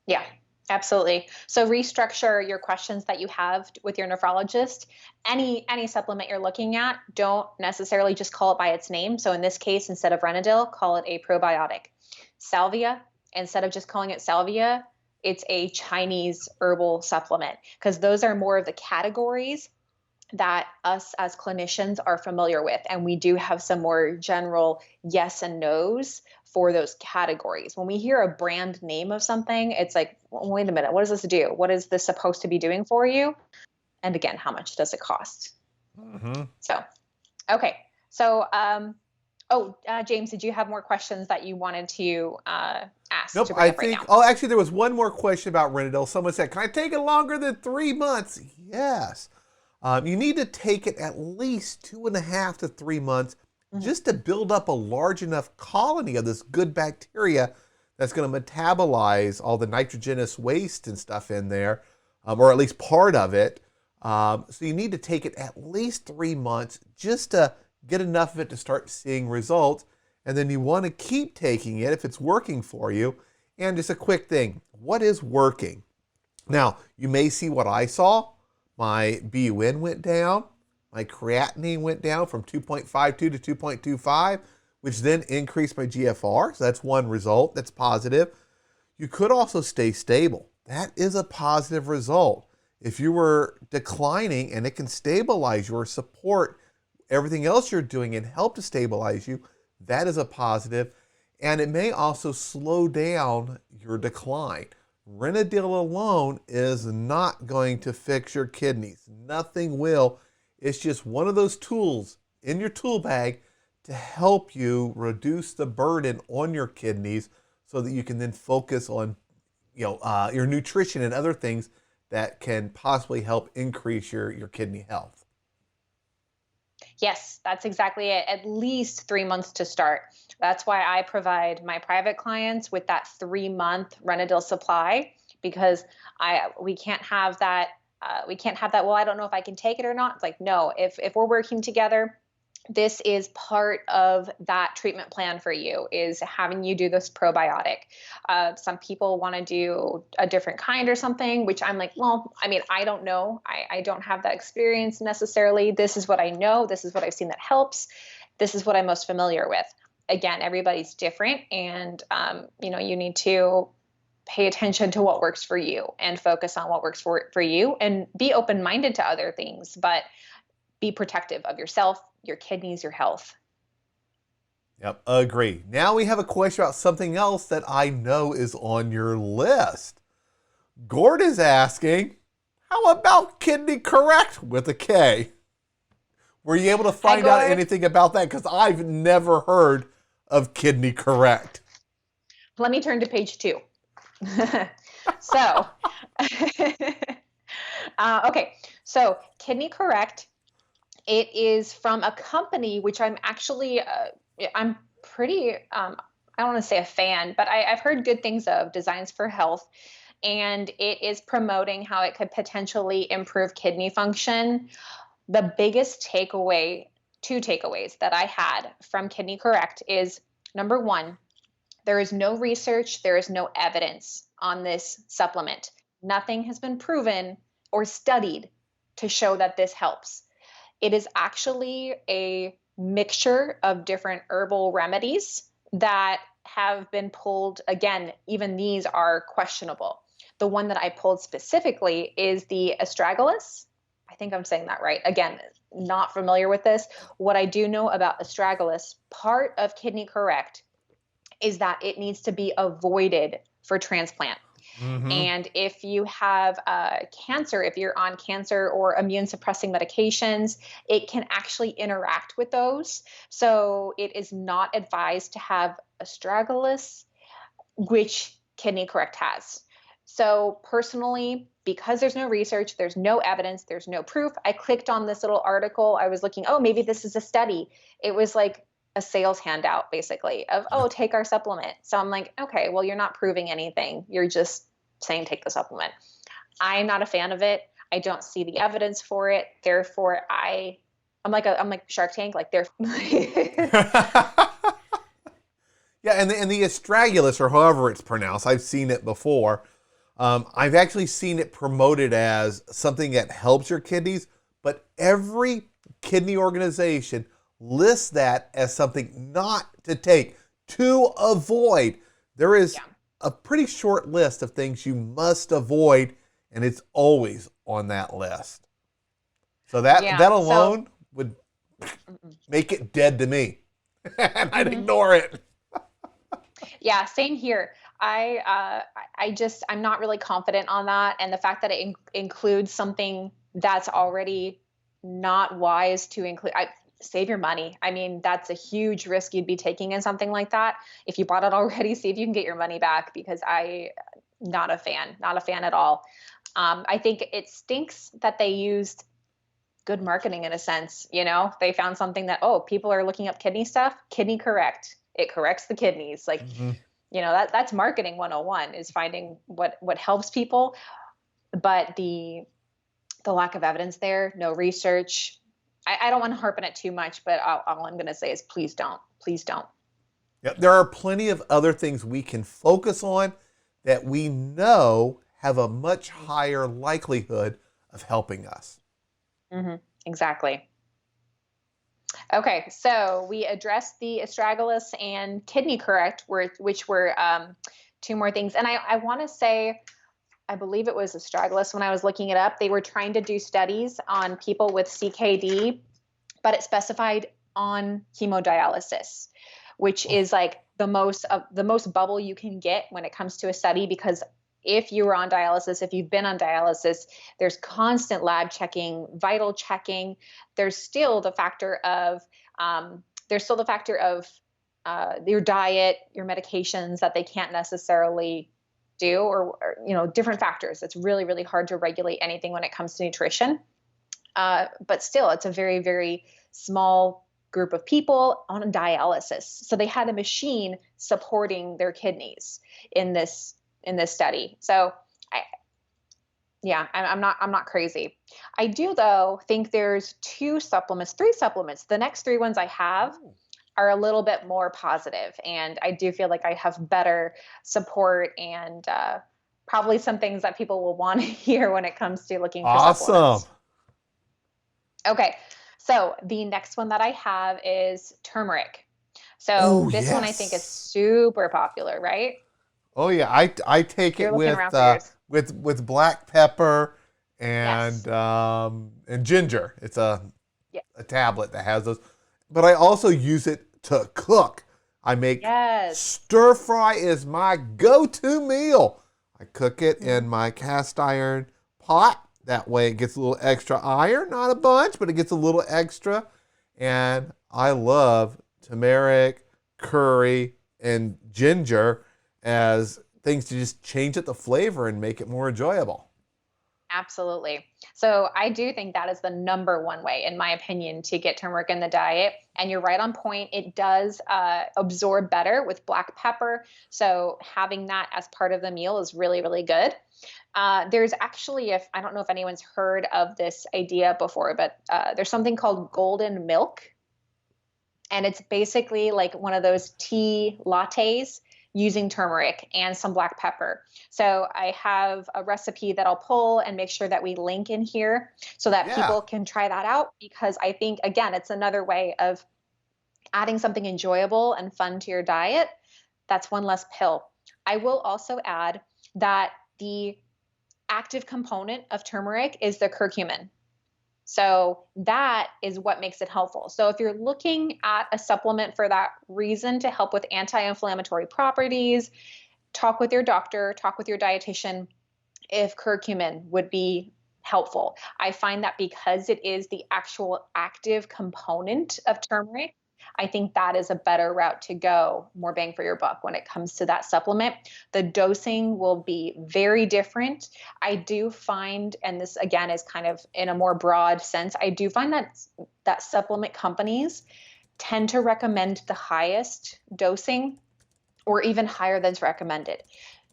Yeah, absolutely. So restructure your questions that you have with your nephrologist. Any supplement you're looking at, don't necessarily just call it by its name. So in this case, instead of Renadyl, call it a probiotic. Salvia, instead of just calling it Salvia, it's a Chinese herbal supplement, because those are more of the categories that us as clinicians are familiar with. And we do have some more general yes and no's for those categories. When we hear a brand name of something, it's like, well, wait a minute, what does this do? What is this supposed to be doing for you? And again, how much does it cost? Mm-hmm. So, okay. So, James, did you have more questions that you wanted to ask? Nope, I think, actually there was one more question about Renadyl. Someone said, can I take it longer than 3 months? Yes. You need to take it at least 2.5 to 3 months just to build up a large enough colony of this good bacteria that's going to metabolize all the nitrogenous waste and stuff in there, or at least part of it. So you need to take it at least 3 months just to get enough of it to start seeing results. And then you want to keep taking it if it's working for you. And just a quick thing, what is working? Now, you may see what I saw. My BUN went down. My creatinine went down from 2.52 to 2.25, which then increased my GFR. So that's one result. That's positive. You could also stay stable. That is a positive result. If you were declining and it can stabilize you or support everything else you're doing and help to stabilize you, that is a positive. And it may also slow down your decline. Renadyl alone is not going to fix your kidneys. Nothing will. It's just one of those tools in your tool bag to help you reduce the burden on your kidneys so that you can then focus on your nutrition and other things that can possibly help increase your kidney health. Yes, that's exactly it. At least 3 months to start. That's why I provide my private clients with that 3-month Renadyl supply, because we can't have that. Well, I don't know if I can take it or not. It's like, no, if we're working together, this is part of that treatment plan for you, is having you do this probiotic. Some people want to do a different kind or something, which I'm like, well, I mean, I don't know. I don't have that experience necessarily. This is what I know. This is what I've seen that helps. This is what I'm most familiar with. Again, everybody's different, and you need to pay attention to what works for you and focus on what works for you, and be open-minded to other things, but be protective of yourself, your kidneys, your health. Yep, agree. Now we have a question about something else that I know is on your list. Gord is asking, how about Kidney Korrect with a K? Were you able to find out anything about that? Because I've never heard of Kidney Korrect. Let me turn to page 2. So, okay. So Kidney Korrect, it is from a company which I'm actually, I'm pretty, I don't want to say a fan, but I've heard good things of, Designs for Health. And it is promoting how it could potentially improve kidney function. The biggest takeaway, 2 takeaways that I had from Kidney Korrect is, number 1, there is no research, there is no evidence on this supplement. Nothing has been proven or studied to show that this helps. It is actually a mixture of different herbal remedies that have been pulled. Again, even these are questionable. The one that I pulled specifically is the astragalus. I think I'm saying that right. Again, not familiar with this. What I do know about astragalus, part of Kidney Korrect, is that it needs to be avoided for transplant. Mm-hmm. And if you have cancer, if you're on cancer or immune suppressing medications, it can actually interact with those. So it is not advised to have astragalus, which Kidney Korrect has. So personally, because there's no research, there's no evidence, there's no proof, I clicked on this little article. I was looking, oh, maybe this is a study. It was like a sales handout, basically, of, oh, take our supplement. So I'm like, okay, well, you're not proving anything. You're just saying take the supplement. I'm not a fan of it. I don't see the evidence for it. Therefore, I'm like Shark Tank, like they're Yeah, and the astragalus, or however it's pronounced, I've seen it before. I've actually seen it promoted as something that helps your kidneys, but every kidney organization lists that as something not to take, to avoid. There is a pretty short list of things you must avoid, and it's always on that list. So that Yeah. that So, alone would mm-mm. make it dead to me, and I'd Mhm. ignore it. Yeah, same here. I'm not really confident on that, and the fact that it includes something that's already not wise to include. Save your money. I mean, that's a huge risk you'd be taking in something like that. If you bought it already, see if you can get your money back, because not a fan, not a fan at all. I think it stinks that they used good marketing in a sense. They found something that, oh, people are looking up kidney stuff. Kidney Korrect. It corrects the kidneys. Like, Mhm. that's marketing 101, is finding what helps people. But the lack of evidence there, no research. I don't want to harp on it too much, but all I'm going to say is please don't. Please don't. Yep, there are plenty of other things we can focus on that we know have a much higher likelihood of helping us. Mm-hmm. Exactly. Okay, so we addressed the astragalus and kidney correct, which were two more things. And I want to say, I believe it was astragalus when I was looking it up. They were trying to do studies on people with CKD, but it specified on hemodialysis, which is like the most bubble you can get when it comes to a study, because if you were on dialysis, if you've been on dialysis, there's constant lab checking, vital checking. There's still the factor of your diet, your medications that they can't necessarily do, or different factors. It's really, really hard to regulate anything when it comes to nutrition. But still, it's a very, very small group of people on dialysis. So they had a machine supporting their kidneys in this study. So I'm not crazy. I do, though, think there's three supplements. The next three ones I have are a little bit more positive, and I do feel like I have better support and probably some things that people will want to hear when it comes to looking for supplements. Awesome. Okay, so the next one that I have is turmeric. So Oh, this one I think is yes. super popular, right? Oh yeah, I take You're it looking with around for yours. with black pepper Yes. and ginger. It's a Yeah. tablet that has those. But I also use it to cook. I make Yes. stir fry is my go-to meal. I cook it Mhm. in my cast iron pot. That way it gets a little extra iron, not a bunch, but it gets a little extra. And I love turmeric, curry, and ginger as things to just change up the flavor and make it more enjoyable. Absolutely. So I do think that is the number one way, in my opinion, to get turmeric in the diet. And you're right on point. It does absorb better with black pepper. So having that as part of the meal is really, really good. There's actually, if I don't know if anyone's heard of this idea before, but there's something called golden milk. And it's basically like one of those tea lattes using turmeric and some black pepper. So I have a recipe that I'll pull and make sure that we link in here so that Yeah. people can try that out, because I think, again, it's another way of adding something enjoyable and fun to your diet. That's one less pill. I will also add that the active component of turmeric is the curcumin. So that is what makes it helpful. So if you're looking at a supplement for that reason, to help with anti-inflammatory properties, talk with your doctor, talk with your dietitian if curcumin would be helpful. I find that because it is the actual active component of turmeric, I think that is a better route to go, more bang for your buck when it comes to that supplement. The dosing will be very different. I do find, and this again is kind of in a more broad sense, I do find that supplement companies tend to recommend the highest dosing or even higher than's recommended.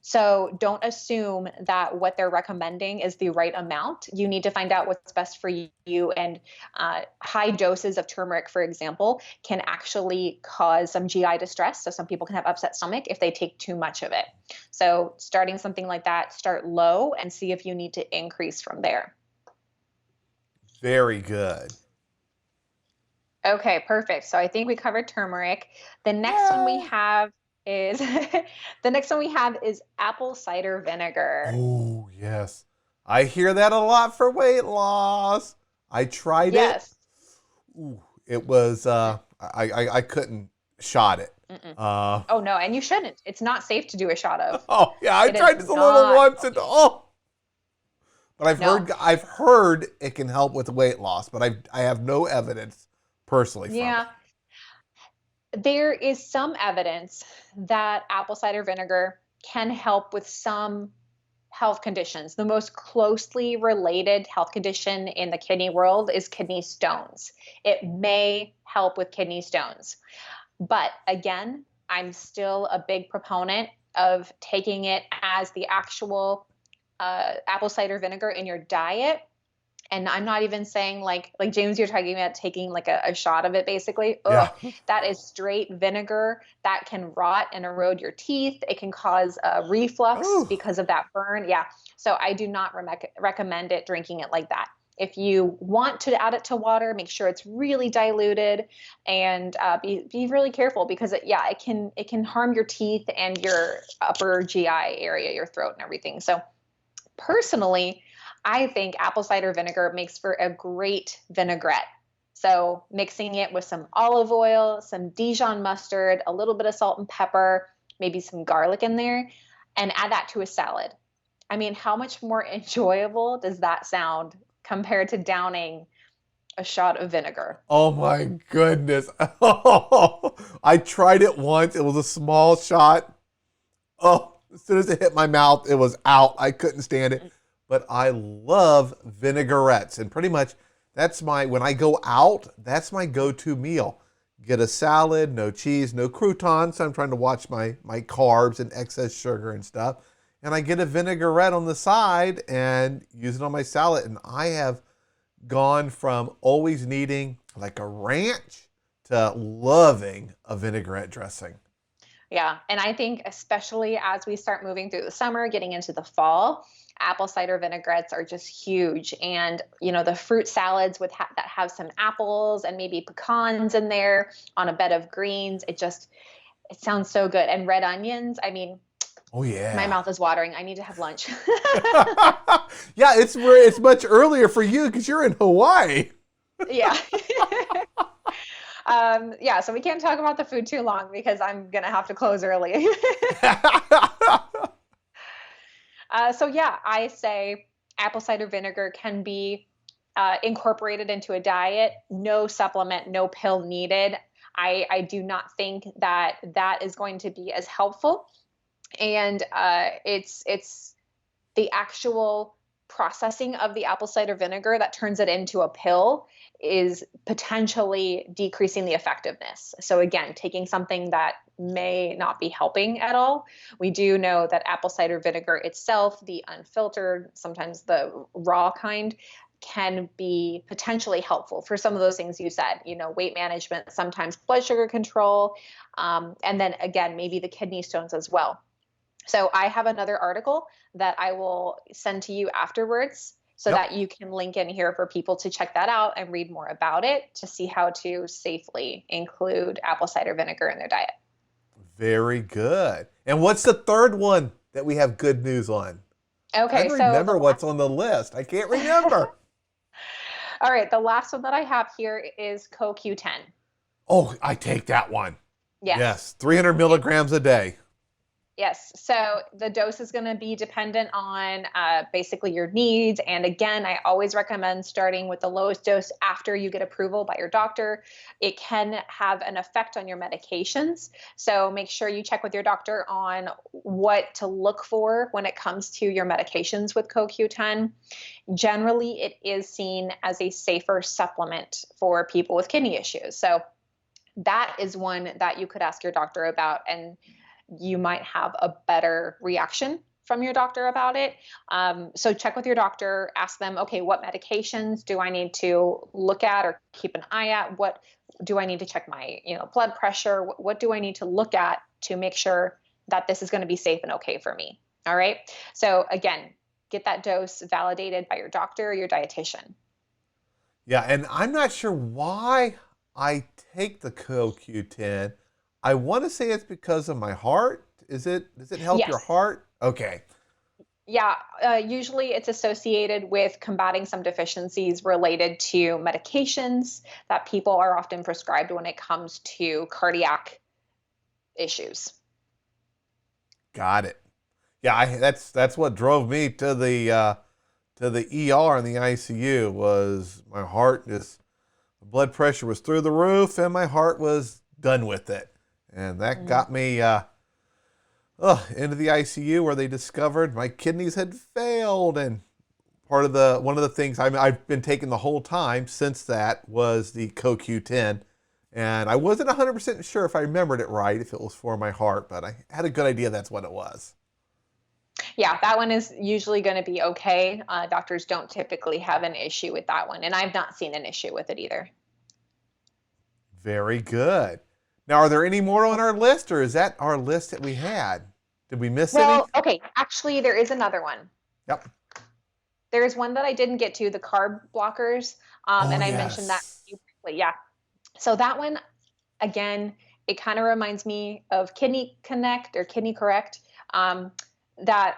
So don't assume that what they're recommending is the right amount. You need to find out what's best for you. And high doses of turmeric, for example, can actually cause some GI distress. So some people can have upset stomach if they take too much of it. So starting something like that, start low and see if you need to increase from there. Very good. Okay, perfect. So I think we covered turmeric. The next one we have is apple cider vinegar. Oh, yes. I hear that a lot for weight loss. I tried it. Yes. Ooh, it was, I couldn't shot it. Mm-mm. Uh, Oh no, and you shouldn't. It's not safe to do a shot of. oh, yeah, I It is tried this a little not once and, healthy. oh. But No. I've heard it can help with weight loss, but I have no evidence personally from it. Yeah. There is some evidence that apple cider vinegar can help with some health conditions. The most closely related health condition in the kidney world is kidney stones. It may help with kidney stones. But again, I'm still a big proponent of taking it as the actual apple cider vinegar in your diet. And I'm not even saying like James, you're talking about taking like a shot of it basically. Ugh, Yeah. that is straight vinegar that can rot and erode your teeth. It can cause reflux Ooh. because of that burn. Yeah. So I do not recommend it drinking it like that. If you want to add it to water, make sure it's really diluted, and be really careful because it can harm your teeth and your upper GI area, your throat and everything. So personally, I think apple cider vinegar makes for a great vinaigrette. So mixing it with some olive oil, some Dijon mustard, a little bit of salt and pepper, maybe some garlic in there, and add that to a salad. I mean, how much more enjoyable does that sound compared to downing a shot of vinegar? Oh my goodness. I tried it once. It was a small shot. Oh, as soon as it hit my mouth, it was out. I couldn't stand it. But I love vinaigrettes. And pretty much when I go out, that's my go-to meal. Get a salad, no cheese, no croutons. So I'm trying to watch my carbs and excess sugar and stuff. And I get a vinaigrette on the side and use it on my salad. And I have gone from always needing like a ranch to loving a vinaigrette dressing. Yeah. And I think especially as we start moving through the summer, getting into the fall, apple cider vinaigrettes are just huge. And, the fruit salads that have some apples and maybe pecans in there on a bed of greens, it sounds so good. And red onions, I mean, oh yeah, my mouth is watering. I need to have lunch. Yeah, it's much earlier for you because you're in Hawaii. Yeah. So we can't talk about the food too long because I'm going to have to close early. I say apple cider vinegar can be incorporated into a diet. No supplement, no pill needed. I do not think that is going to be as helpful. And it's the actual processing of the apple cider vinegar that turns it into a pill is potentially decreasing the effectiveness. So again, taking something that may not be helping at all. We do know that apple cider vinegar itself, the unfiltered, sometimes the raw kind, can be potentially helpful for some of those things you said, weight management, sometimes blood sugar control, and then again, maybe the kidney stones as well. So I have another article that I will send to you afterwards so Yep. that you can link in here for people to check that out and read more about it to see how to safely include apple cider vinegar in their diet. Very good. And what's the third one that we have good news on? Okay, I don't remember what's on the list. I can't remember. All right, the last one that I have here is CoQ10. Oh, I take that one. Yes. 300 milligrams a day. Yes. So the dose is going to be dependent on basically your needs. And again, I always recommend starting with the lowest dose after you get approval by your doctor. It can have an effect on your medications. So make sure you check with your doctor on what to look for when it comes to your medications with CoQ10. Generally, it is seen as a safer supplement for people with kidney issues. So that is one that you could ask your doctor about, and you might have a better reaction from your doctor about it. So check with your doctor, ask them, okay, what medications do I need to look at or keep an eye at? What do I need to check my, blood pressure? What do I need to look at to make sure that this is going to be safe and okay for me? All right. So again, get that dose validated by your doctor or your dietitian. Yeah. And I'm not sure why I take the CoQ10. I want to say it's because of my heart. Does it help your Yes. heart? Okay. Yeah, usually it's associated with combating some deficiencies related to medications that people are often prescribed when it comes to cardiac issues. Got it. Yeah, that's what drove me to the ER in the ICU was my heart just the blood pressure was through the roof and my heart was done with it. And that Mm. got me into the ICU where they discovered my kidneys had failed. And one of the things I've been taking the whole time since that was the CoQ10. And I wasn't 100% sure if I remembered it right, if it was for my heart, but I had a good idea that's what it was. Yeah, that one is usually going to be okay. Doctors don't typically have an issue with that one, and I've not seen an issue with it either. Very good. Now, are there any more on our list, or is that our list that we had? Did we miss any? Well, okay, actually, there is another one. Yep. There's one that I didn't get to, the carb blockers, Oh, and I mentioned that yes. to you briefly. Yeah. So that one, again, it kind of reminds me of Kidney Connect or Kidney Korrect, that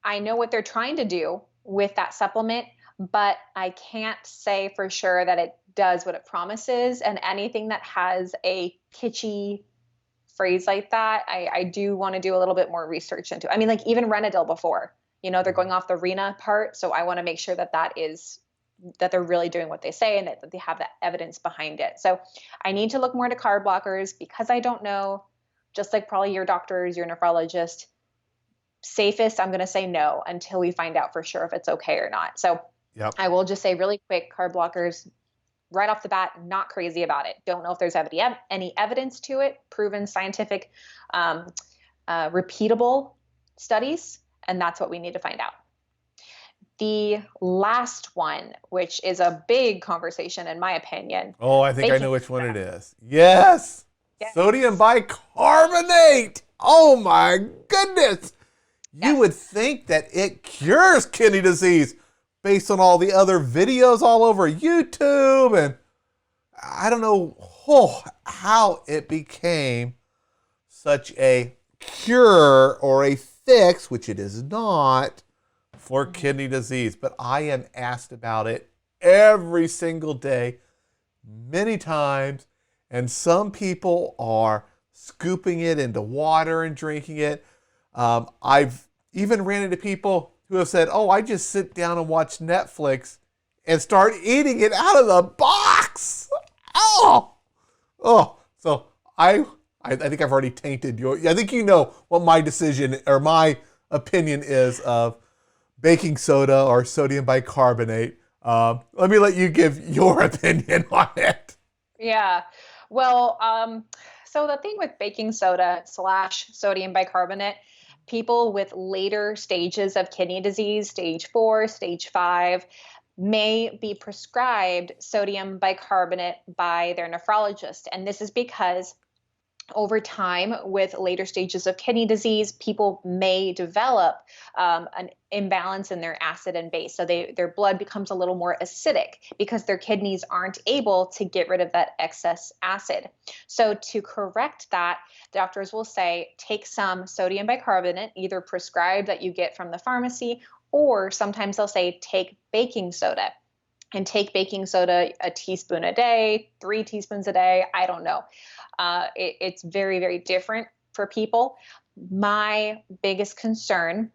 I know what they're trying to do with that supplement, but I can't say for sure that it does what it promises. And anything that has a kitschy phrase like that, I do want to do a little bit more research into. I mean, like even Renadyl before, they're going off the Rena part. So I want to make sure that that they're really doing what they say and that they have the evidence behind it. So I need to look more into carb blockers because I don't know, just like probably your doctors, your nephrologist, safest, I'm going to say no until we find out for sure if it's okay or not. So Yep. I will just say really quick, carb blockers, right off the bat, not crazy about it. Don't know if there's any evidence to it, proven scientific, repeatable studies, and that's what we need to find out. The last one, which is a big conversation in my opinion. Oh, I think I baking know which one soda. it is. Yes. Yes. Sodium bicarbonate. Oh, my goodness. You Yes. would think that it cures kidney disease based on all the other videos all over YouTube. And I don't know how it became such a cure or a fix, which it is not, for kidney disease. But I am asked about it every single day, many times. And some people are scooping it into water and drinking it. I've even ran into people who have said, oh, I just sit down and watch Netflix and start eating it out of the box. Oh. So I think I've already tainted I think you know what my decision or my opinion is of baking soda or sodium bicarbonate. Let me let you give your opinion on it. Yeah. Well, so the thing with baking soda / sodium bicarbonate, people with later stages of kidney disease, stage 4, stage 5, may be prescribed sodium bicarbonate by their nephrologist. And this is because over time, with later stages of kidney disease, people may develop an imbalance in their acid and base. So their blood becomes a little more acidic because their kidneys aren't able to get rid of that excess acid. So to correct that, doctors will say, take some sodium bicarbonate, either prescribed that you get from the pharmacy, or sometimes they'll say, take baking soda. And take baking soda a teaspoon a day, 3 teaspoons a day. I don't know. It's very, very different for people. My biggest concern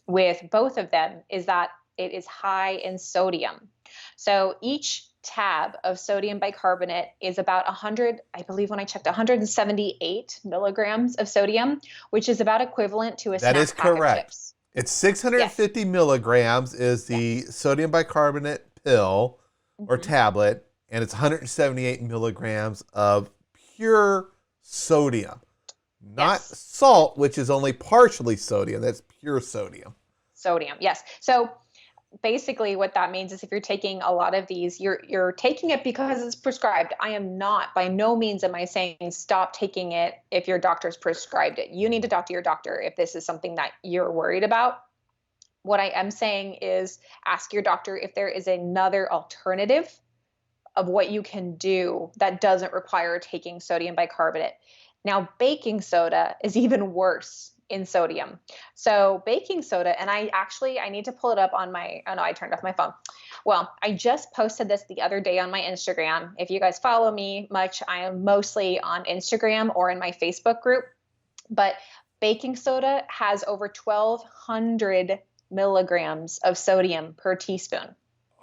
with both of them is that it is high in sodium. So each tab of sodium bicarbonate is about 100, I believe when I checked, 178 milligrams of sodium, which is about equivalent to a That snack is pack of correct. chips. It's 650 milligrams is the sodium bicarbonate pill or tablet, and it's 178 milligrams of pure sodium. Not salt, which is only partially sodium. That's pure sodium. Sodium, yes. So basically what that means is if you're taking a lot of these, you're taking it because it's prescribed. I am not, by no means am I saying stop taking it if your doctor's prescribed it. You need to talk to your doctor if this is something that you're worried about. What I am saying is ask your doctor if there is another alternative of what you can do that doesn't require taking sodium bicarbonate. Now, baking soda is even worse in sodium. So baking soda, and I need to pull it up on oh no, I turned off my phone. Well, I just posted this the other day on my Instagram. If you guys follow me much, I am mostly on Instagram or in my Facebook group, but baking soda has over 1,200 milligrams of sodium per teaspoon.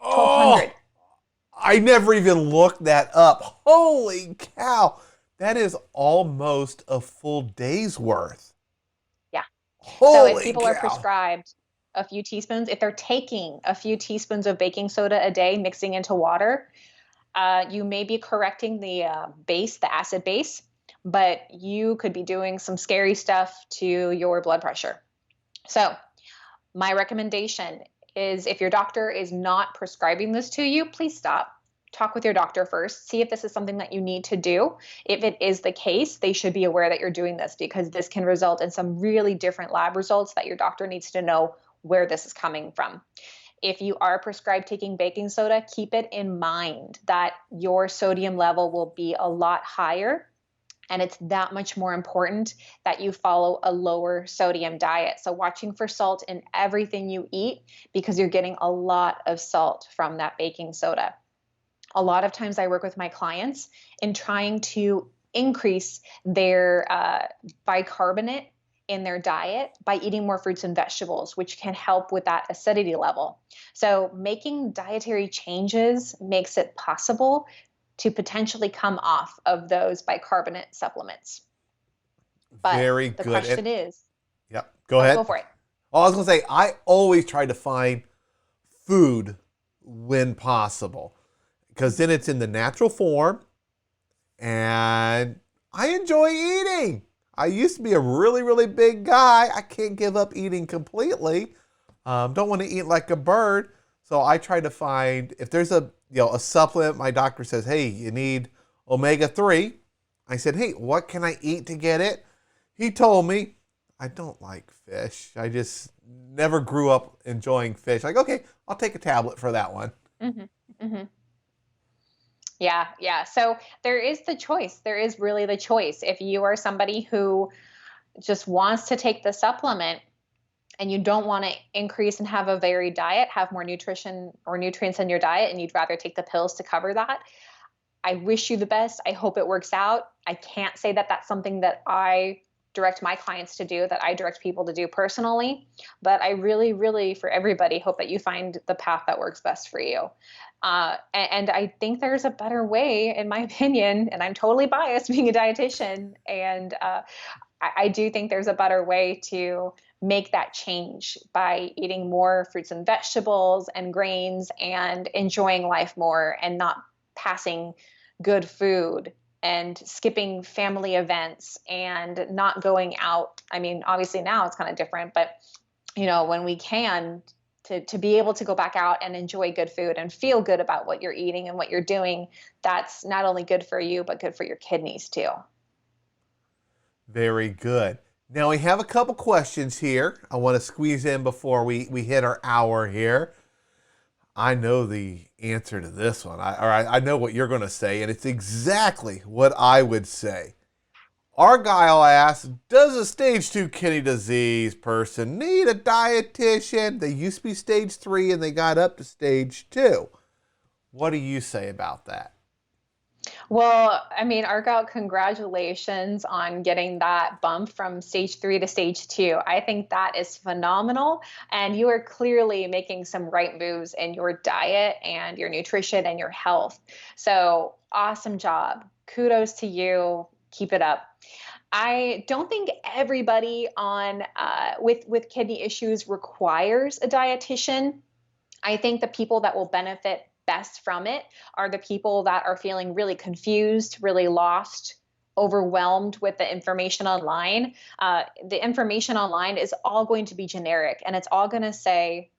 1,200. I never even looked that up. Holy cow. That is almost a full day's worth. Yeah. Holy so if people cow. are prescribed a few teaspoons, if they're taking a few teaspoons of baking soda a day mixing into water, you may be correcting the acid base, but you could be doing some scary stuff to your blood pressure. So my recommendation is, if your doctor is not prescribing this to you, please stop. Talk with your doctor first. See if this is something that you need to do. If it is the case, they should be aware that you're doing this, because this can result in some really different lab results that your doctor needs to know where this is coming from. If you are prescribed taking baking soda, keep it in mind that your sodium level will be a lot higher, and it's that much more important that you follow a lower sodium diet. So watching for salt in everything you eat, because you're getting a lot of salt from that baking soda. A lot of times I work with my clients in trying to increase their bicarbonate in their diet by eating more fruits and vegetables, which can help with that acidity level. So making dietary changes makes it possible to potentially come off of those bicarbonate supplements. But very the good. question is, yep, go ahead. Go for it. Oh, I was going to say, I always try to find food when possible, because then it's in the natural form, and I enjoy eating. I used to be a really, really big guy. I can't give up eating completely. Don't want to eat like a bird. So I try to find, if there's a supplement, my doctor says, hey, you need omega-3. I said, hey, what can I eat to get it? He told me, I don't like fish. I just never grew up enjoying fish. Like, okay, I'll take a tablet for that one. Mm-hmm. Mm-hmm. Yeah. So there is the choice. There is really the choice. If you are somebody who just wants to take the supplement and you don't want to increase and have a varied diet, have more nutrition or nutrients in your diet, and you'd rather take the pills to cover that, I wish you the best. I hope it works out. I can't say that that's something that I direct my clients to do, that I direct people to do personally, but I really, really, for everybody, hope that you find the path that works best for you. And I think there's a better way, in my opinion, and I'm totally biased being a dietitian, and I do think there's a better way to make that change by eating more fruits and vegetables and grains and enjoying life more, and not passing good food and skipping family events and not going out. I mean, obviously now it's kind of different, but when we can, to be able to go back out and enjoy good food and feel good about what you're eating and what you're doing, that's not only good for you, but good for your kidneys too. Very good. Now we have a couple questions here I want to squeeze in before we hit our hour here. I know the answer to this one. I know what you're going to say, and it's exactly what I would say. Argyle asks, does a stage 2 kidney disease person need a dietitian? They used to be stage 3 and they got up to stage 2. What do you say about that? Well, I mean, Argyle, congratulations on getting that bump from stage 3 to stage 2. I think that is phenomenal. And you are clearly making some right moves in your diet and your nutrition and your health. So awesome job. Kudos to you. Keep it up. I don't think everybody with kidney issues requires a dietitian. I think the people that will benefit best from it are the people that are feeling really confused, really lost, overwhelmed with the information online. The information online is all going to be generic, and it's all going to say,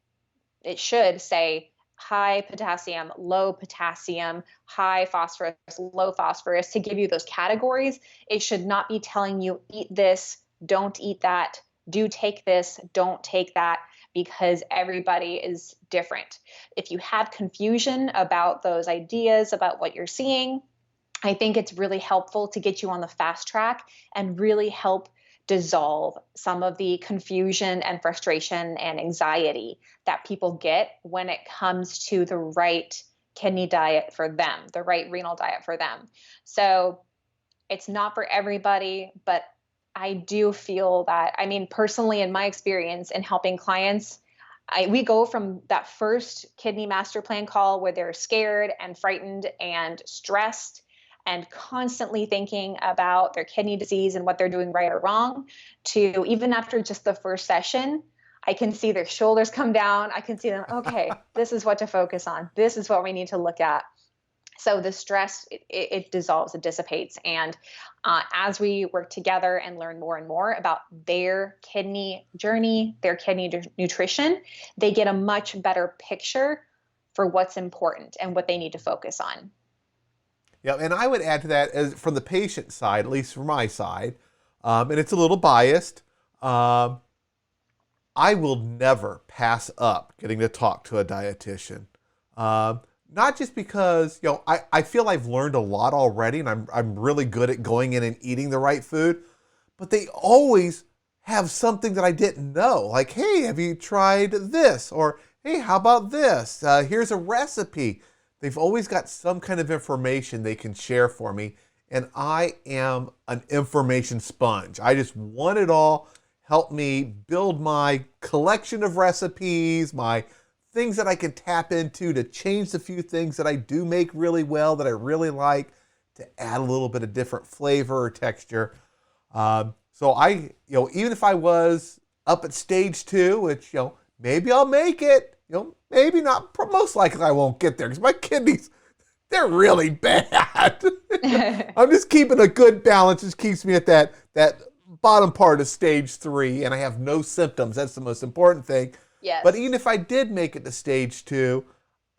it should say, high potassium, low potassium, high phosphorus, low phosphorus, to give you those categories. It should not be telling you, eat this, don't eat that, do take this, don't take that, because everybody is different. If you have confusion about those ideas, about what you're seeing, I think it's really helpful to get you on the fast track and really help dissolve some of the confusion and frustration and anxiety that people get when it comes to the right kidney diet for them, the right renal diet for them. So it's not for everybody, but I do feel that, I mean, personally, in my experience in helping clients, we go from that first kidney master plan call where they're scared and frightened and stressed and constantly thinking about their kidney disease and what they're doing right or wrong, to even after just the first session, I can see their shoulders come down. I can see them, okay, this is what to focus on. This is what we need to look at. So the stress, it dissolves, it dissipates. And as we work together and learn more and more about their kidney journey, their kidney nutrition, they get a much better picture for what's important and what they need to focus on. Yeah, and I would add to that, as from the patient side, at least from my side, and it's a little biased, I will never pass up getting to talk to a dietitian. Not just because, I feel I've learned a lot already and I'm really good at going in and eating the right food, but they always have something that I didn't know. Like, hey, have you tried this? Or, hey, how about this? Here's a recipe. They've always got some kind of information they can share for me, and I am an information sponge. I just want it all. Help me build my collection of recipes, my things that I can tap into to change the few things that I do make really well, that I really like, to add a little bit of different flavor or texture. So I, even if I was up at stage 2, which, maybe I'll make it, maybe not, most likely I won't get there because my kidneys, they're really bad. I'm just keeping a good balance. Just keeps me at that bottom part of stage 3, and I have no symptoms. That's the most important thing. Yes. But even if I did make it to stage 2,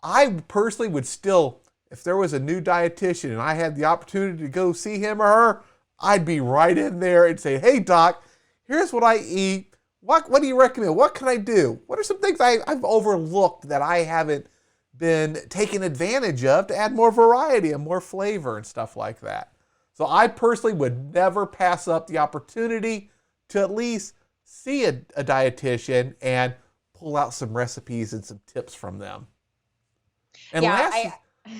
I personally would still, if there was a new dietitian and I had the opportunity to go see him or her, I'd be right in there and say, hey, doc, here's what I eat. What do you recommend? What can I do? What are some things I've overlooked that I haven't been taking advantage of to add more variety and more flavor and stuff like that? So I personally would never pass up the opportunity to at least see a dietitian and pull out some recipes and some tips from them. And Yeah,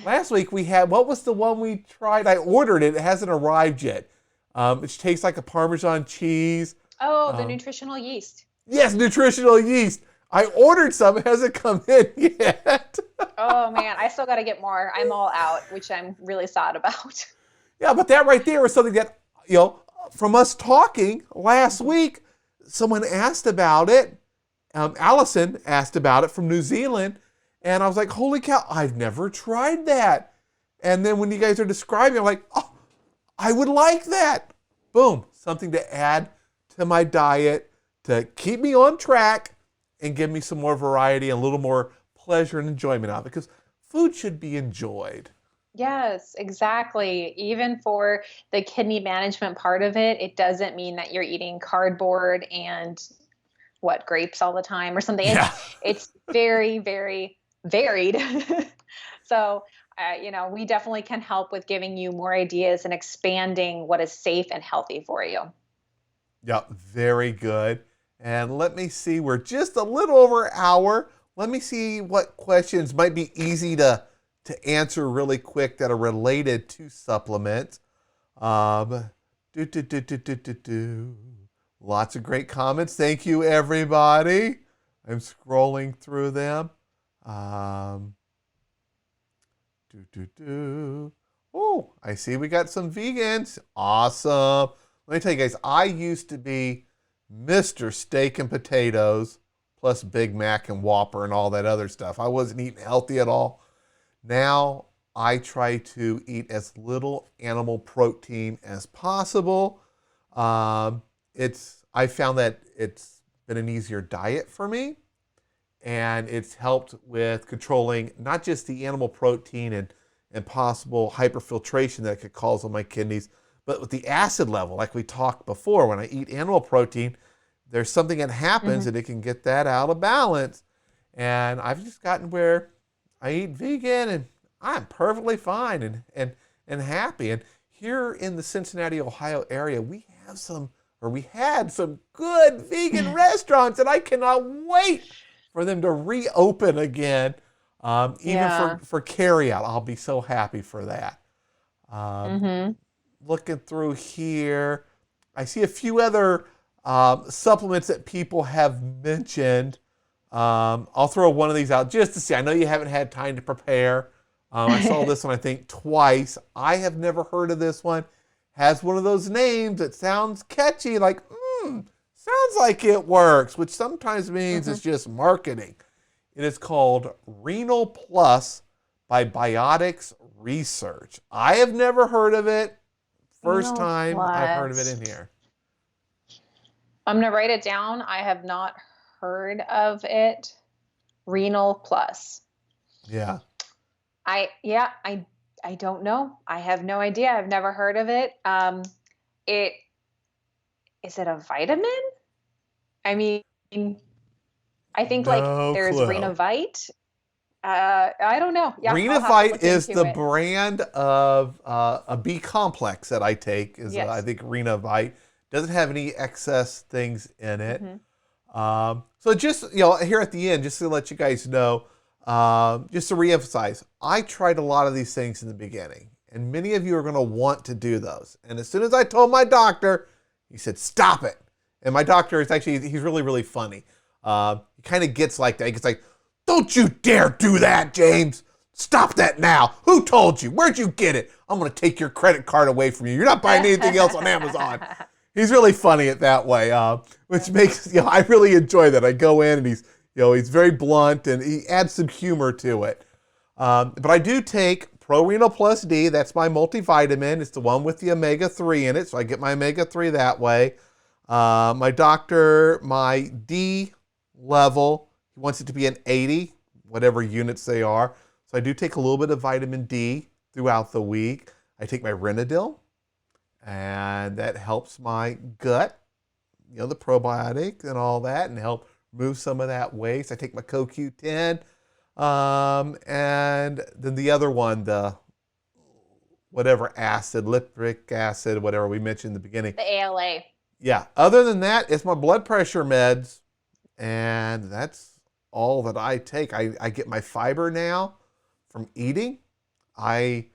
last week we had, what was the one we tried? I ordered it. It hasn't arrived yet. It tastes like a Parmesan cheese. Oh, the nutritional yeast. Yes, nutritional yeast. I ordered some. It hasn't come in yet. Oh, man. I still got to get more. I'm all out, which I'm really sad about. Yeah, but that right there was something that, from us talking last week, someone asked about it. Allison asked about it from New Zealand. And I was like, holy cow, I've never tried that. And then when you guys are describing, I'm like, oh, I would like that. Boom, something to add to my diet to keep me on track and give me some more variety and a little more pleasure and enjoyment out of it, because food should be enjoyed. Yes, exactly. Even for the kidney management part of it, it doesn't mean that you're eating cardboard and grapes all the time or something. Yeah. It's very, very varied. So, we definitely can help with giving you more ideas and expanding what is safe and healthy for you. Yeah, very good. And let me see, we're just a little over an hour. Let me see what questions might be easy to answer really quick that are related to supplements. Lots of great comments. Thank you, everybody. I'm scrolling through them. Oh, I see we got some vegans. Awesome. Let me tell you guys, I used to be Mr. Steak and Potatoes plus Big Mac and Whopper and all that other stuff. I wasn't eating healthy at all. Now I try to eat as little animal protein as possible. I found that it's been an easier diet for me, and it's helped with controlling not just the animal protein and possible hyperfiltration that it could cause on my kidneys, but with the acid level, like we talked before. When I eat animal protein, there's something that happens and it can get that out of balance. And I've just gotten where I eat vegan and I'm perfectly fine and happy. And here in the Cincinnati, Ohio area, we have some where we had some good vegan restaurants, and I cannot wait for them to reopen again, even for carryout. I'll be so happy for that. Looking through here, I see a few other supplements that people have mentioned. I'll throw one of these out just to see. I know you haven't had time to prepare. I saw this one, I think, twice. I have never heard of this one. Has one of those names that sounds catchy, like, sounds like it works, which sometimes means it's just marketing. It is called Renal Plus by Biotics Research. I have never heard of it. First time I've heard of it in here. I'm going to write it down. I have not heard of it. Renal Plus. Yeah. I don't know. I have no idea. I've never heard of it. Is it a vitamin? I mean, I think there's clue. Renavit. I don't know. Yeah, Renavit is the brand of a B complex that I take. I think Renavit doesn't have any excess things in it. So just here at the end, just to let you guys know, just to reemphasize, I tried a lot of these things in the beginning, and many of you are going to want to do those. And as soon as I told my doctor, he said, "Stop it." And my doctor is he's really, really funny. He kind of gets like that. He gets like, "Don't you dare do that, James. Stop that now. Who told you? Where'd you get it? I'm going to take your credit card away from you. You're not buying anything else on Amazon." He's really funny it that way, which makes, I really enjoy that. I go in and he's very blunt and he adds some humor to it. But I do take ProRenal+D. That's my multivitamin. It's the one with the omega-3 in it, so I get my omega-3 that way. My doctor, my D level, he wants it to be an 80, whatever units they are. So I do take a little bit of vitamin D throughout the week. I take my Renadyl, and that helps my gut, the probiotic and all that, and help remove some of that waste. I take my CoQ10, and then the other one, the whatever acid, lipoic acid, whatever we mentioned in the beginning. The ALA. Yeah. Other than that, it's my blood pressure meds, and that's all that I take. I get my fiber now from eating. I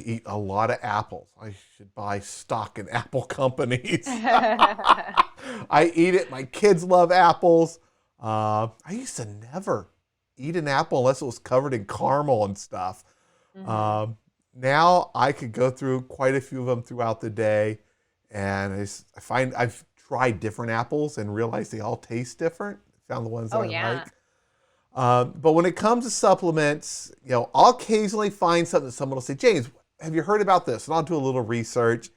eat a lot of apples. I should buy stock in apple companies. I eat it. My kids love apples. I used to never eat an apple unless it was covered in caramel and stuff. Now I could go through quite a few of them throughout the day, and I find I've tried different apples and realized they all taste different. Found the ones that I like. But when it comes to supplements, I'll occasionally find something that someone will say, "James, have you heard about this?" And I'll do a little research,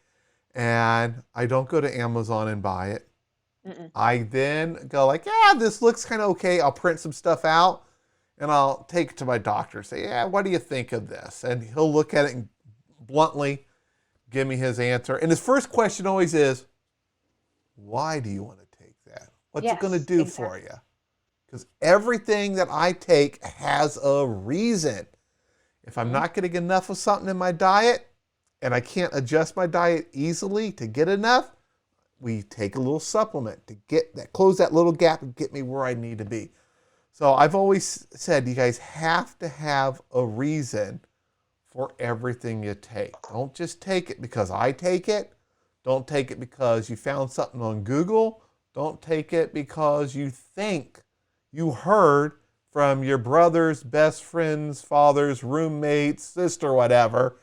and I don't go to Amazon and buy it. I then go like, "Yeah, this looks kind of okay." I'll print some stuff out, and I'll take it to my doctor and say, "Yeah, what do you think of this?" And he'll look at it and bluntly give me his answer. And his first question always is, "Why do you want to take that? What's it going to do for you?" Because everything that I take has a reason. If I'm not getting enough of something in my diet, and I can't adjust my diet easily to get enough, we take a little supplement to get that, close that little gap and get me where I need to be. So I've always said, you guys have to have a reason for everything you take. Don't just take it because I take it. Don't take it because you found something on Google. Don't take it because you think you heard from your brother's best friend's father's roommate's sister, whatever,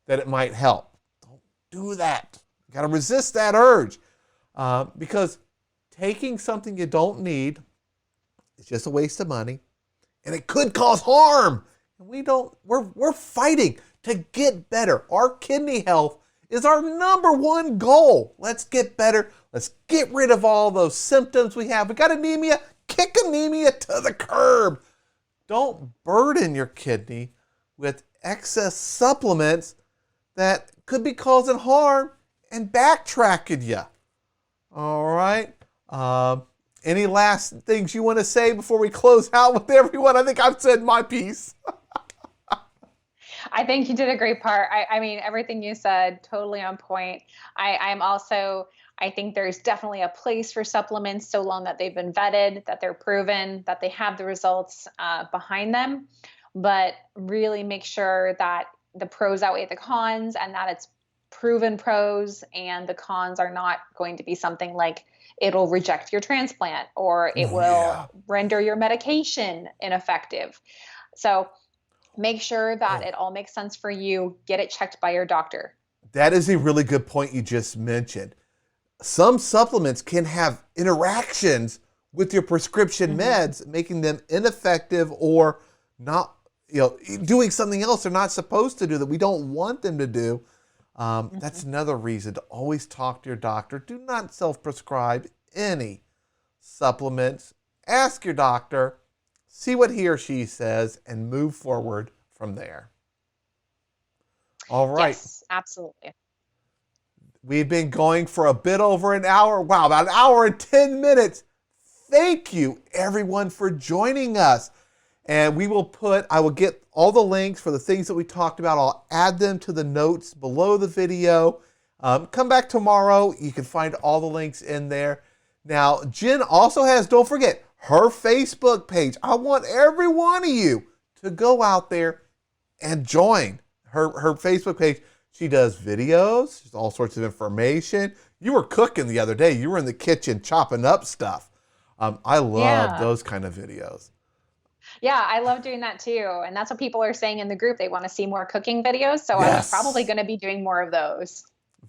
that it might help. Don't do that. You got to resist that urge, because taking something you don't need is just a waste of money, and it could cause harm. And we're fighting to get better. Our kidney health is our #1 goal. Let's get better. Let's get rid of all those symptoms we have. We got anemia. Kick anemia to the curb. Don't burden your kidney with excess supplements that could be causing harm and backtracking you. All right. Any last things you want to say before we close out with everyone? I think I've said my piece. I think you did a great part. I mean, everything you said, totally on point. I I think there's definitely a place for supplements so long that they've been vetted, that they're proven, that they have the results behind them. But really make sure that the pros outweigh the cons and that it's proven pros, and the cons are not going to be something like it'll reject your transplant or it will render your medication ineffective. So make sure that it all makes sense for you. Get it checked by your doctor. That is a really good point you just mentioned. Some supplements can have interactions with your prescription meds, making them ineffective or not, doing something else they're not supposed to do that we don't want them to do. That's another reason to always talk to your doctor. Do not self-prescribe any supplements. Ask your doctor, see what he or she says, and move forward from there. All right. Yes, absolutely. We've been going for a bit over an hour. Wow, about an hour and 10 minutes. Thank you, everyone, for joining us. And I will get all the links for the things that we talked about. I'll add them to the notes below the video. Come back tomorrow. You can find all the links in there. Now, Jen also has, don't forget, her Facebook page. I want every one of you to go out there and join her Facebook page. She does videos, all sorts of information. You were cooking the other day. You were in the kitchen chopping up stuff. I love those kind of videos. Yeah, I love doing that too. And that's what people are saying in the group. They want to see more cooking videos. So I'm probably going to be doing more of those.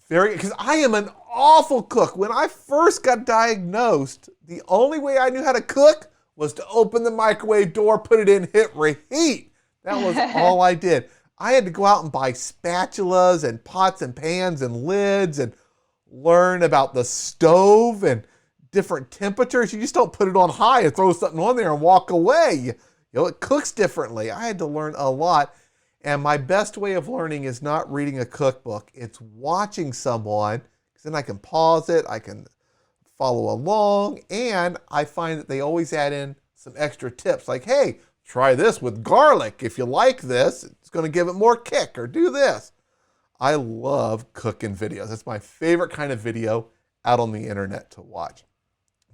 Because I am an awful cook. When I first got diagnosed, the only way I knew how to cook was to open the microwave door, put it in, hit reheat. That was all I did. I had to go out and buy spatulas and pots and pans and lids and learn about the stove and different temperatures. You just don't put it on high and throw something on there and walk away. It cooks differently. I had to learn a lot. And my best way of learning is not reading a cookbook. It's watching someone, because then I can pause it, I can follow along, and I find that they always add in some extra tips like, hey, try this with garlic. If you like this, it's going to give it more kick, or do this. I love cooking videos. It's my favorite kind of video out on the internet to watch.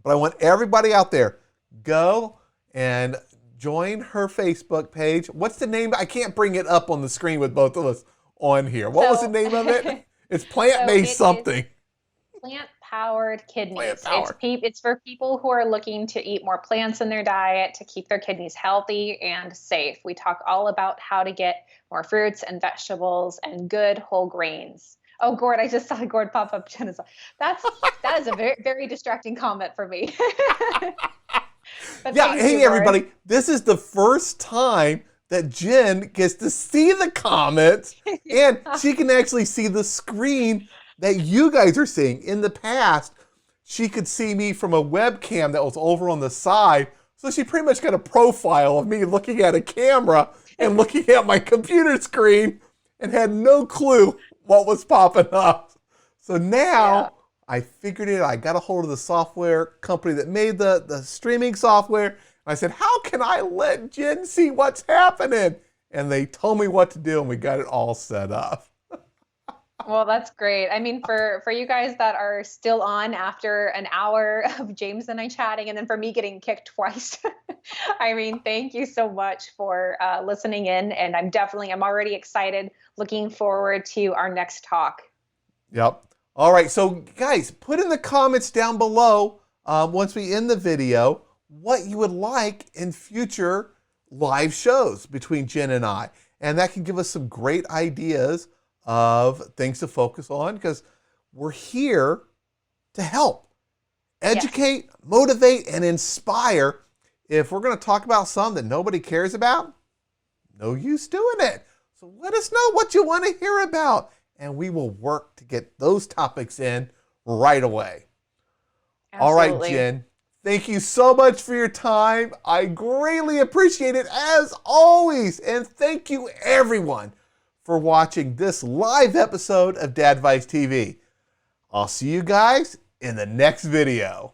But I want everybody out there, go and join her Facebook page. What's the name? I can't bring it up on the screen with both of us on here. What was the name of it? It's plant-based something. Plant-powered kidneys. Plant-powered. It's for people who are looking to eat more plants in their diet to keep their kidneys healthy and safe. We talk all about how to get more fruits and vegetables and good whole grains. Oh, Gord, I just saw Gord pop up. That is a very, very distracting comment for me. Hey, everybody. This is the first time that Jen gets to see the comments, and she can actually see the screen that you guys are seeing. In the past, she could see me from a webcam that was over on the side, so she pretty much got a profile of me looking at a camera and looking at my computer screen and had no clue what was popping up. So now I figured it. I got a hold of the software company that made the streaming software. I said, how can I let Jen see what's happening? And they told me what to do, and we got it all set up. Well, that's great. I mean, for you guys that are still on after an hour of James and I chatting, and then for me getting kicked twice, I mean, thank you so much for listening in. And I'm already excited, looking forward to our next talk. Yep. All right. So guys, put in the comments down below, once we end the video, what you would like in future live shows between Jen and I. And that can give us some great ideas of things to focus on, because we're here to help, educate, motivate, and inspire. If we're going to talk about something that nobody cares about, no use doing it. So let us know what you want to hear about, and we will work to get those topics in right away. Absolutely. All right, Jen, thank you so much for your time. I greatly appreciate it as always. And thank you, everyone, for watching this live episode of Dadvice TV. I'll see you guys in the next video.